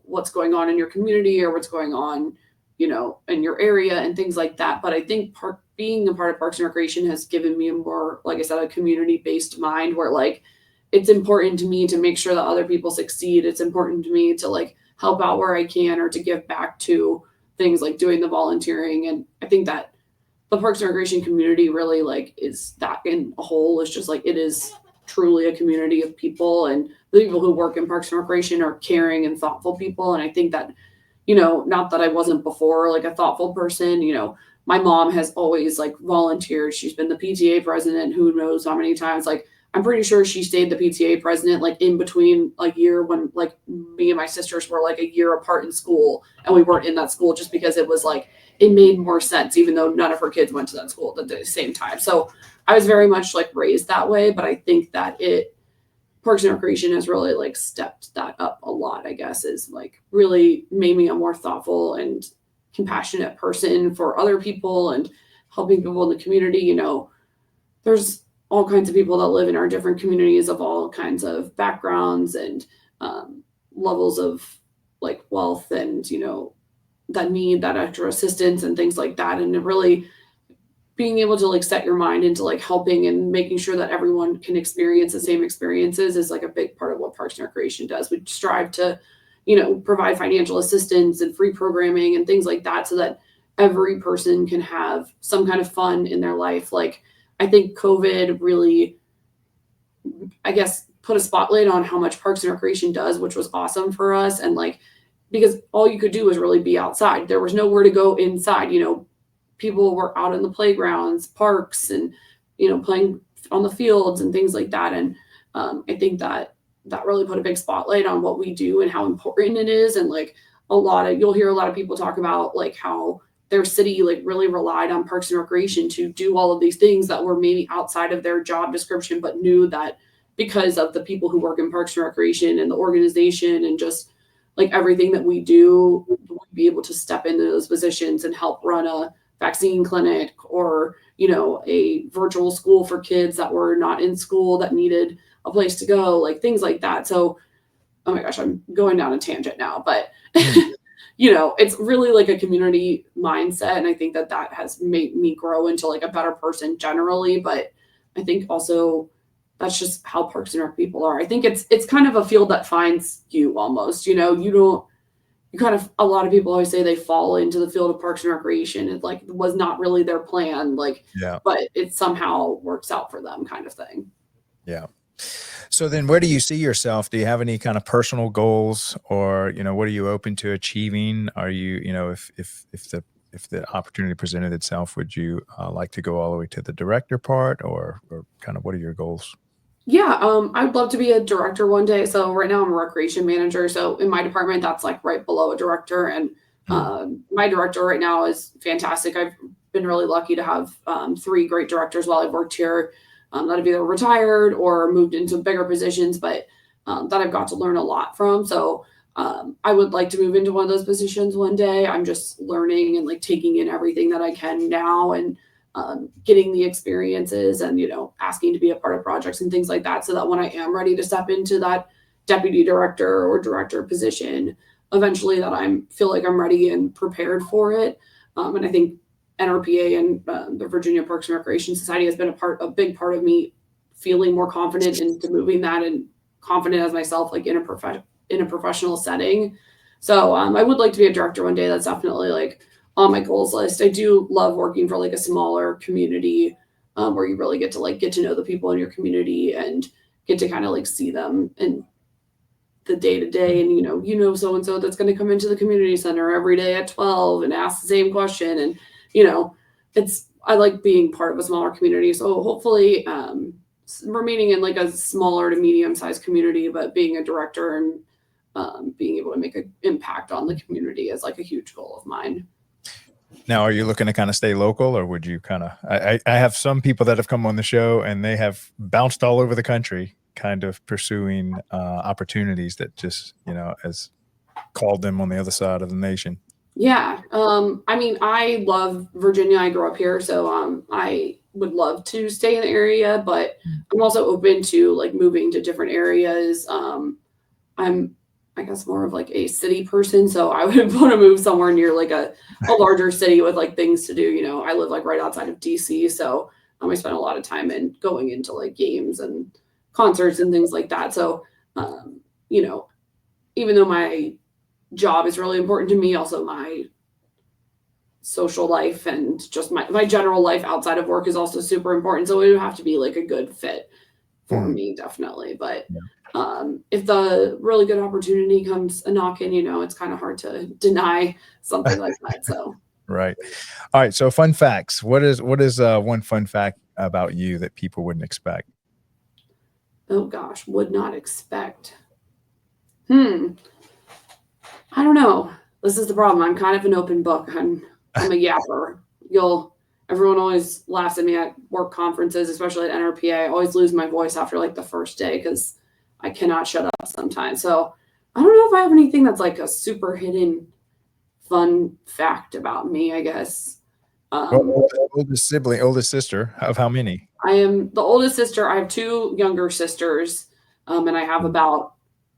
what's going on in your community or what's going on, in your area and things like that. But I think being a part of Parks and Recreation has given me a more, like I said, a community-based mind where like it's important to me to make sure that other people succeed. It's important to me to like help out where I can or to give back to things like doing the volunteering. And I think that the Parks and Recreation community really like is that in a whole is just like, it is truly a community of people, and the people who work in Parks and Recreation are caring and thoughtful people. And I think that, not that I wasn't before like a thoughtful person, my mom has always like volunteered. She's been the PTA president, who knows how many times. Like, I'm pretty sure she stayed the PTA president like in between like year when like me and my sisters were like a year apart in school, and we weren't in that school just because it was like, it made more sense, even though none of her kids went to that school at the same time. So I was very much like raised that way, but I think that Parks and Recreation has really like stepped that up a lot, I guess, is like really made me a more thoughtful and compassionate person for other people and helping people in the community. There's all kinds of people that live in our different communities of all kinds of backgrounds and levels of like wealth and, that need that extra assistance and things like that. And really being able to like set your mind into like helping and making sure that everyone can experience the same experiences is like a big part of what Parks and Recreation does. We strive to, provide financial assistance and free programming and things like that so that every person can have some kind of fun in their life. Like, I think COVID really, I guess, put a spotlight on how much Parks and Recreation does, which was awesome for us. And like, because all you could do was really be outside. There was nowhere to go inside. People were out in the playgrounds, parks, and, playing on the fields and things like that. And I think that really put a big spotlight on what we do and how important it is. And like you'll hear a lot of people talk about like how their city like really relied on Parks and Recreation to do all of these things that were maybe outside of their job description, but knew that because of the people who work in Parks and Recreation and the organization and just like everything that we do, we'll be able to step into those positions and help run a vaccine clinic or, you know, a virtual school for kids that were not in school that needed a place to go, like things like that. So, oh my gosh, I'm going down a tangent now, but you know, it's really like a community mindset. And I think that that has made me grow into like a better person generally. But I think also that's just how Parks and Rec people are. I think it's kind of a field that finds you almost, you know, you kind of, a lot of people always say they fall into the field of Parks and Recreation. It like was not really their plan, like, Yeah. but it somehow works out for them kind of thing. Yeah. So then where do you see yourself? Do you have any kind of personal goals, or, you know, what are you open to achieving? Are you, you know, if the opportunity presented itself, would you like to go all the way to the director part, or kind of what are your goals? Yeah, I'd love to be a director one day. So right now I'm a recreation manager. So in my department, that's like right below a director. And my director right now is fantastic. I've been really lucky to have 3 great directors while I've worked here that have either retired or moved into bigger positions, but that I've got to learn a lot from. So I would like to move into one of those positions one day. I'm just learning and like taking in everything that I can now, and getting the experiences and, you know, asking to be a part of projects and things like that, so that when I am ready to step into that deputy director or director position eventually, that feel like I'm ready and prepared for it. And I think NRPA and the Virginia Parks and Recreation Society has been a big part of me feeling more confident into moving that, and confident as myself, like in a professional setting. So I would like to be a director one day. That's definitely like on my goals list. I do love working for like a smaller community where you really get to know the people in your community and get to kind of like see them in the day to day. And, you know, so-and-so that's going to come into the community center every day at 12 and ask the same question. And, you know, I like being part of a smaller community. So hopefully remaining in like a smaller to medium sized community, but being a director and being able to make an impact on the community is like a huge goal of mine. Now, are you looking to kind of stay local, or would you kind of, I have some people that have come on the show and they have bounced all over the country, kind of pursuing opportunities that just, you know, has called them on the other side of the nation. Yeah. I mean, I love Virginia. I grew up here, so I would love to stay in the area, but I'm also open to like moving to different areas. I'm, I guess, more of like a city person, so I would want to move somewhere near like a larger city with like things to do. You know, I live like right outside of DC, so I spend a lot of time going into like games and concerts and things like that. So, you know, even though my job is really important to me, also my social life and just my general life outside of work is also super important. So it would have to be like a good fit for me, definitely. But if the really good opportunity comes a knocking, you know, it's kind of hard to deny something like that. So Right. All right. So fun facts. What is one fun fact about you that people wouldn't expect? oh gosh, would not expect. I don't know. This is the problem. I'm kind of an open book. I'm a yapper. Everyone always laughs at me at work conferences, especially at NRPA. I always lose my voice after like the first day because I cannot shut up sometimes. So I don't know if I have anything that's like a super hidden fun fact about me, I guess. Oldest sibling, oldest sister of how many? I am the oldest sister. I have 2 younger sisters, and I have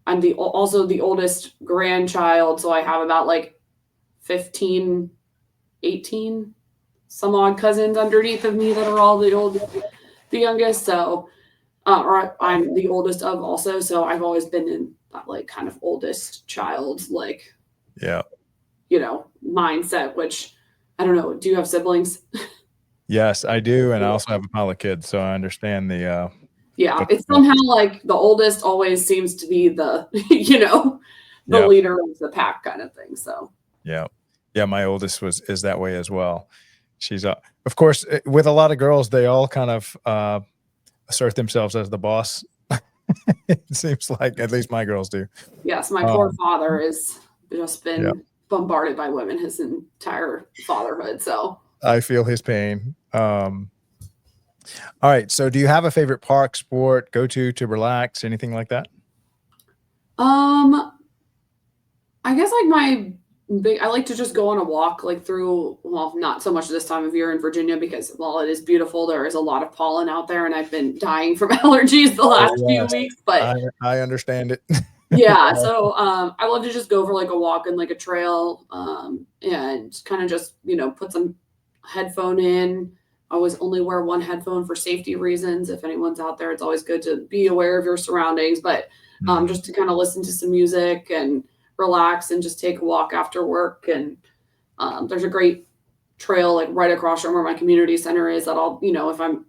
I'm also the oldest grandchild, so I have about like 15, 18 some odd cousins underneath of me that are all the youngest. So, or I'm the oldest of also. So I've always been in that like kind of oldest child, like, Yeah. you know, mindset, which I don't know. Do you have siblings? Yes, I do. And I also have a pile of kids. So I understand the, Yeah. It's somehow like the oldest always seems to be the, you know, the leader of the pack kind of thing. So, yeah. Yeah. My oldest is that way as well. She's of course, with a lot of girls, they all kind of assert themselves as the boss. It seems like at least my girls do. Yes, my poor father has just been bombarded by women his entire fatherhood. So I feel his pain. All right. So do you have a favorite park, sport, go to relax, anything like that? I guess like my I like to just go on a walk like through, well, not so much this time of year in Virginia because while it is beautiful, there is a lot of pollen out there and I've been dying from allergies the last Oh, few yes. weeks. But I understand it. yeah, so I love to just go for like a walk and like a trail, and kind of just, put some headphone in. I always only wear one headphone for safety reasons. If anyone's out there, it's always good to be aware of your surroundings, but Mhm. just to kind of listen to some music and relax and just take a walk after work. And there's a great trail like right across from where my community center is that I'll, if I'm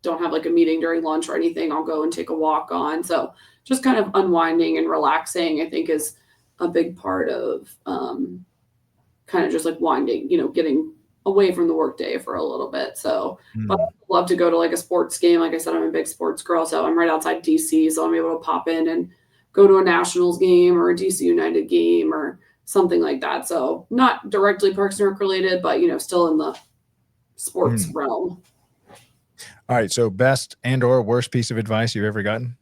don't have like a meeting during lunch or anything, I'll go and take a walk on. So just kind of unwinding and relaxing, I think, is a big part of kind of just like winding, getting away from the workday for a little bit. So, but Mm. I love to go to like a sports game. Like I said, I'm a big sports girl, so I'm right outside DC, so I'm able to pop in and go to a Nationals game or a DC United game or something like that. So not directly Parks and Rec related, but still in the sports Mm. realm. All right. So best and or worst piece of advice you've ever gotten?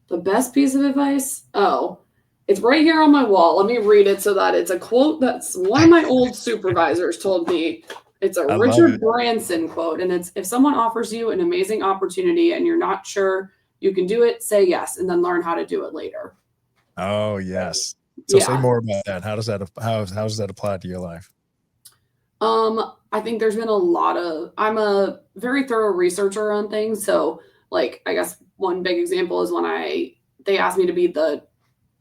The best piece of advice? Oh, it's right here on my wall. Let me read it so that it's a quote that's one of my old supervisors told me. It's a I love Richard it. Branson quote. And it's, if someone offers you an amazing opportunity and you're not sure you can do it, say yes and then learn how to do it later. Oh, yes. So say Yeah. more about that. How does that apply to your life? I think there's been a lot of, I'm a very thorough researcher on things. So like, I guess one big example is when they asked me to be the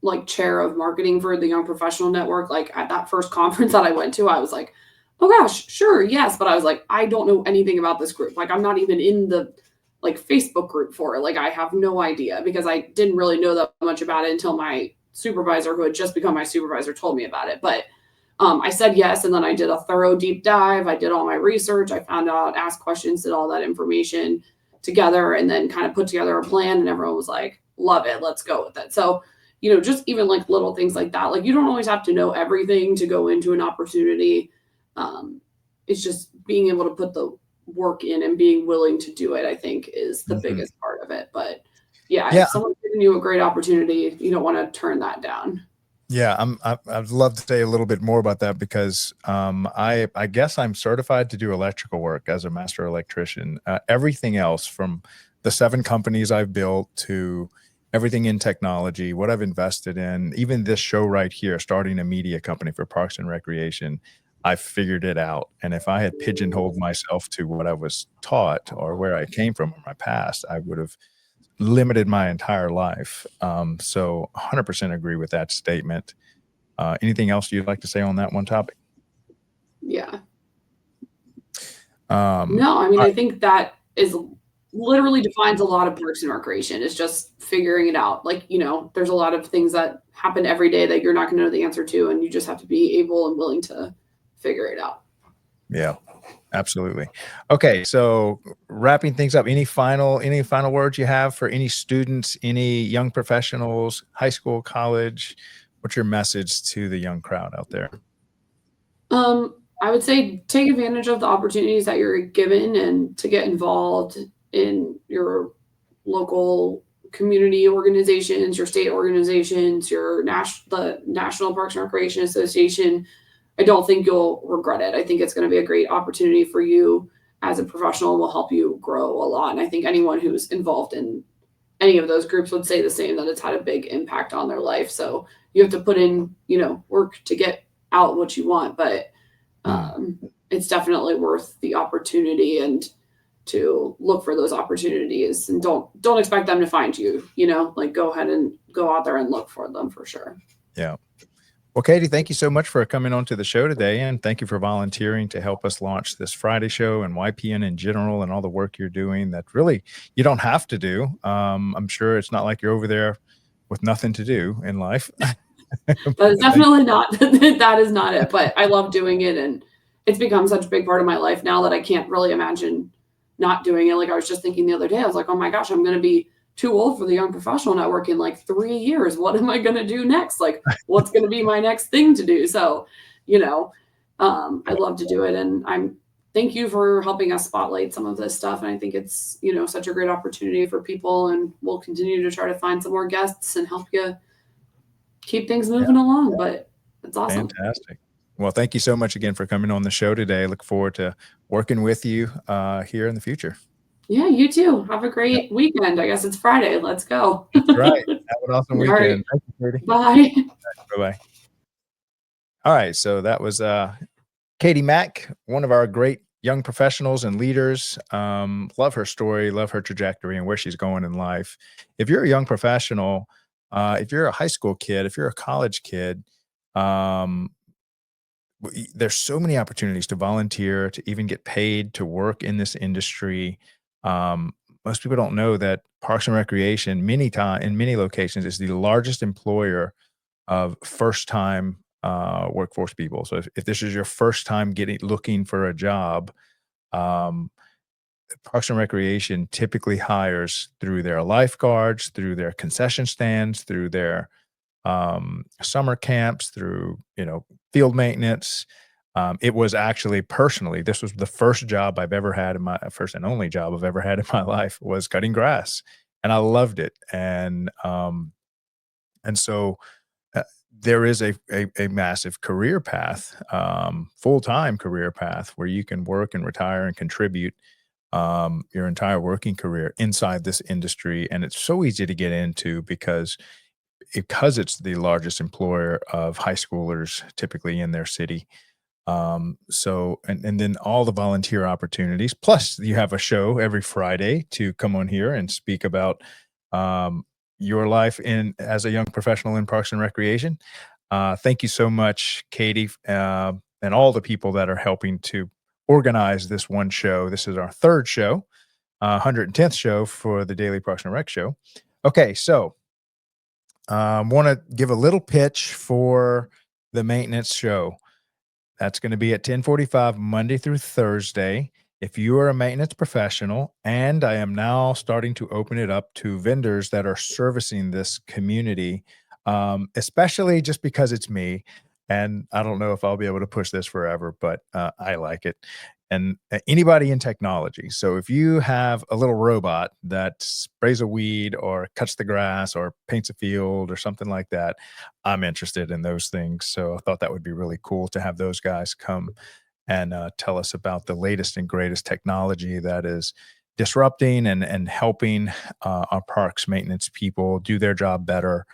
like chair of marketing for the Young Professional Network. Like at that first conference that I went to, I was like, oh gosh, sure, yes. But I was like, I don't know anything about this group. Like I'm not even in the like Facebook group for it. Like I have no idea because I didn't really know that much about it until my supervisor, who had just become my supervisor, told me about it. But I said yes, and then I did a thorough deep dive. I did all my research. I found out, asked questions, did all that information together, and then kind of put together a plan. And everyone was like, "Love it, let's go with it." So, just even like little things like that. Like you don't always have to know everything to go into an opportunity. It's just being able to put the work in and being willing to do it. I think is the Mhm. biggest part of it. But yeah, Yeah. if someone's giving you a great opportunity, you don't want to turn that down. Yeah, I'd love to say a little bit more about that because I guess I'm certified to do electrical work as a master electrician. Everything else from the 7 companies I've built to everything in technology, what I've invested in, even this show right here, starting a media company for Parks and Recreation, I figured it out. And if I had pigeonholed myself to what I was taught or where I came from in my past, I would have limited my entire life. So 100% agree with that statement. Anything else you'd like to say on that one topic? Yeah. Um, No, I mean, I, I think that is literally defines a lot of Parks and Recreation. Is just figuring it out. Like, there's a lot of things that happen every day that you're not going to know the answer to, and you just have to be able and willing to figure it out. yeah, absolutely. Okay, so wrapping things up, any final words you have for any students, any young professionals, high school, college? What's your message to the young crowd out there? I would say take advantage of the opportunities that you're given and to get involved in your local community organizations, your state organizations, the National Parks and Recreation Association. I don't think you'll regret it. I think it's going to be a great opportunity for you as a professional and will help you grow a lot. And I think anyone who's involved in any of those groups would say the same, that it's had a big impact on their life. So you have to put in, work to get out what you want, but Mm, um, it's definitely worth the opportunity and to look for those opportunities and don't expect them to find you, like go ahead and go out there and look for them for sure. yeah. Well, Katie, thank you so much for coming on to the show today, and thank you for volunteering to help us launch this Friday show and YPN in general and all the work you're doing that really you don't have to do. I'm sure it's not like you're over there with nothing to do in life. That is Thank- definitely not that is not it, but I love doing it and it's become such a big part of my life now that I can't really imagine not doing it. Like I was just thinking the other day, I was like, oh my gosh, I'm going to be too old for the Young Professional Network in like 3 years. What am I going to do next? Like, what's going to be my next thing to do? So, I love to do it, and thank you for helping us spotlight some of this stuff. And I think it's such a great opportunity for people, and we'll continue to try to find some more guests and help you keep things moving along. But It's awesome. Fantastic. Well, thank you so much again for coming on the show today. Look forward to working with you here in the future. Yeah, you too. Have a great weekend. I guess it's Friday. Let's go. That's right. Have an awesome All right. weekend. Thank you, Katie. Bye. Bye-bye. All right. So that was Katie Mack, one of our great young professionals and leaders. Love her story, love her trajectory and where she's going in life. If you're a young professional, if you're a high school kid, if you're a college kid, um, there's so many opportunities to volunteer, to even get paid to work in this industry. Um, Most people don't know that Parks and Recreation, in many locations, is the largest employer of first time workforce people. So if this is your first time looking for a job, um, Parks and Recreation typically hires through their lifeguards, through their concession stands, through their summer camps, through field maintenance. It was actually personally, this was the first job I've ever had in my first and only job I've ever had in my life was cutting grass, and I loved it. And so there is a massive career path, full-time career path where you can work and retire and contribute your entire working career inside this industry. And it's so easy to get into because it's the largest employer of high schoolers typically in their city. And then all the volunteer opportunities, plus you have a show every Friday to come on here and speak about um, your life in as a young professional in Parks and Recreation. Thank you so much, Katie, and all the people that are helping to organize this one show. This is our third show, 110th show for the Daily Parks and Rec show. Okay, so want to give a little pitch for the maintenance show. That's going to be at 10:45 Monday through Thursday. If you are a maintenance professional, and I am now starting to open it up to vendors that are servicing this community, especially just because it's me. And I don't know if I'll be able to push this forever, but I like it. And anybody in technology. So if you have a little robot that sprays a weed or cuts the grass or paints a field or something like that, I'm interested in those things. So I thought that would be really cool to have those guys come and tell us about the latest and greatest technology that is disrupting and helping our parks maintenance people do their job better.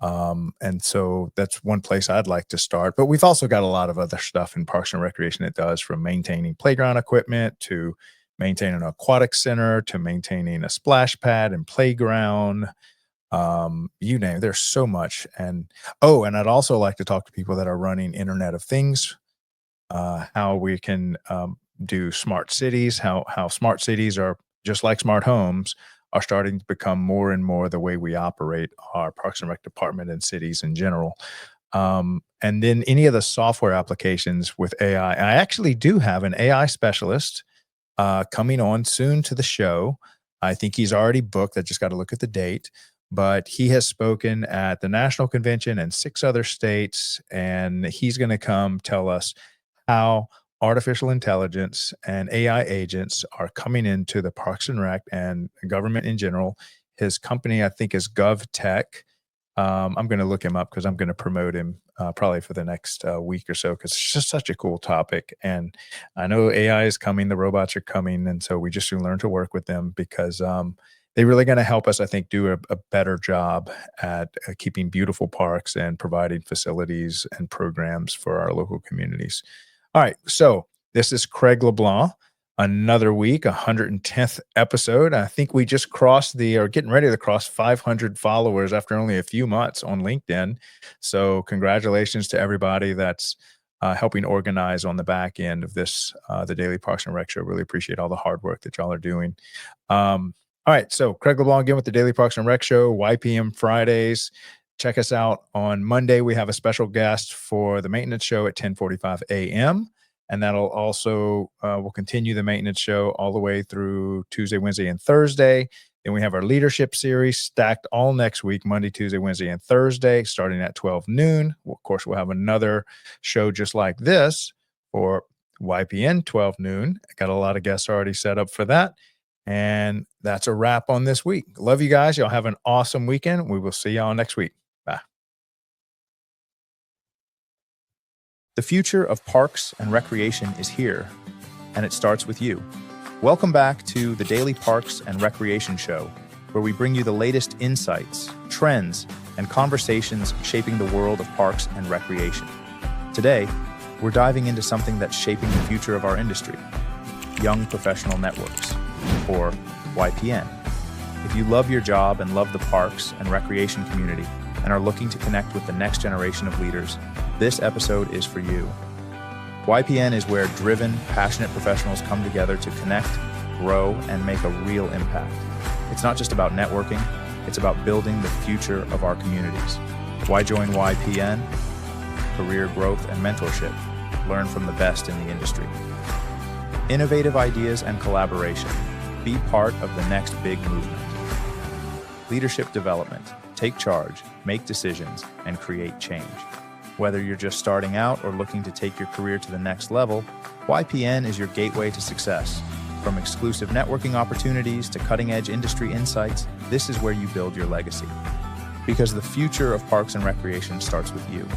And so that's one place I'd like to start. But we've also got a lot of other stuff in Parks and Recreation it does, from maintaining playground equipment to maintaining an aquatic center to maintaining a splash pad and playground. You name it, there's so much. And I'd also like to talk to people that are running Internet of Things, how we can do smart cities, how smart cities are just like smart homes are starting to become more and more the way we operate our Parks and Rec department and cities in general. And then any of the software applications with AI. I actually do have an AI specialist coming on soon to the show. I think he's already booked. I just got to look at the date. But he has spoken at the national convention in 6 other states, and he's going to come tell us how artificial intelligence and AI agents are coming into the Parks and Rec and government in general. His company, I think, is GovTech. I'm going to look him up because I'm going to promote him probably for the next week or so, because it's just such a cool topic. And I know AI is coming, the robots are coming, and so we just should learn to work with them because they're really going to help us, I think, do a better job at keeping beautiful parks and providing facilities and programs for our local communities. All right, so this is Craig LeBlanc. Another week, 110th episode. I think we just getting ready to cross 500 followers after only a few months on LinkedIn. So congratulations to everybody that's helping organize on the back end of this, the Daily Parks and Rec show. Really appreciate all the hard work that y'all are doing. All right, so Craig LeBlanc again with the Daily Parks and Rec show, YPM Fridays. Check us out on Monday. We have a special guest for the maintenance show at 10:45 a.m. And that'll also, we'll continue the maintenance show all the way through Tuesday, Wednesday, and Thursday. Then we have our leadership series stacked all next week, Monday, Tuesday, Wednesday, and Thursday, starting at 12 noon. Well, of course, we'll have another show just like this for YPN 12 noon. I got a lot of guests already set up for that. And that's a wrap on this week. Love you guys. Y'all have an awesome weekend. We will see y'all next week. Bye. The future of parks and recreation is here, and it starts with you. Welcome back to the Daily Parks and Recreation Show, where we bring you the latest insights, trends, and conversations shaping the world of parks and recreation. Today, we're diving into something that's shaping the future of our industry, Young Professional Networks, or YPN. If you love your job and love the parks and recreation community and are looking to connect with the next generation of leaders, this episode is for you. YPN is where driven, passionate professionals come together to connect, grow, and make a real impact. It's not just about networking, it's about building the future of our communities. Why join YPN? Career growth and mentorship. Learn from the best in the industry. Innovative ideas and collaboration. Be part of the next big movement. Leadership development. Take charge, make decisions, and create change. Whether you're just starting out or looking to take your career to the next level, YPN is your gateway to success. From exclusive networking opportunities to cutting-edge industry insights, this is where you build your legacy. Because the future of parks and recreation starts with you.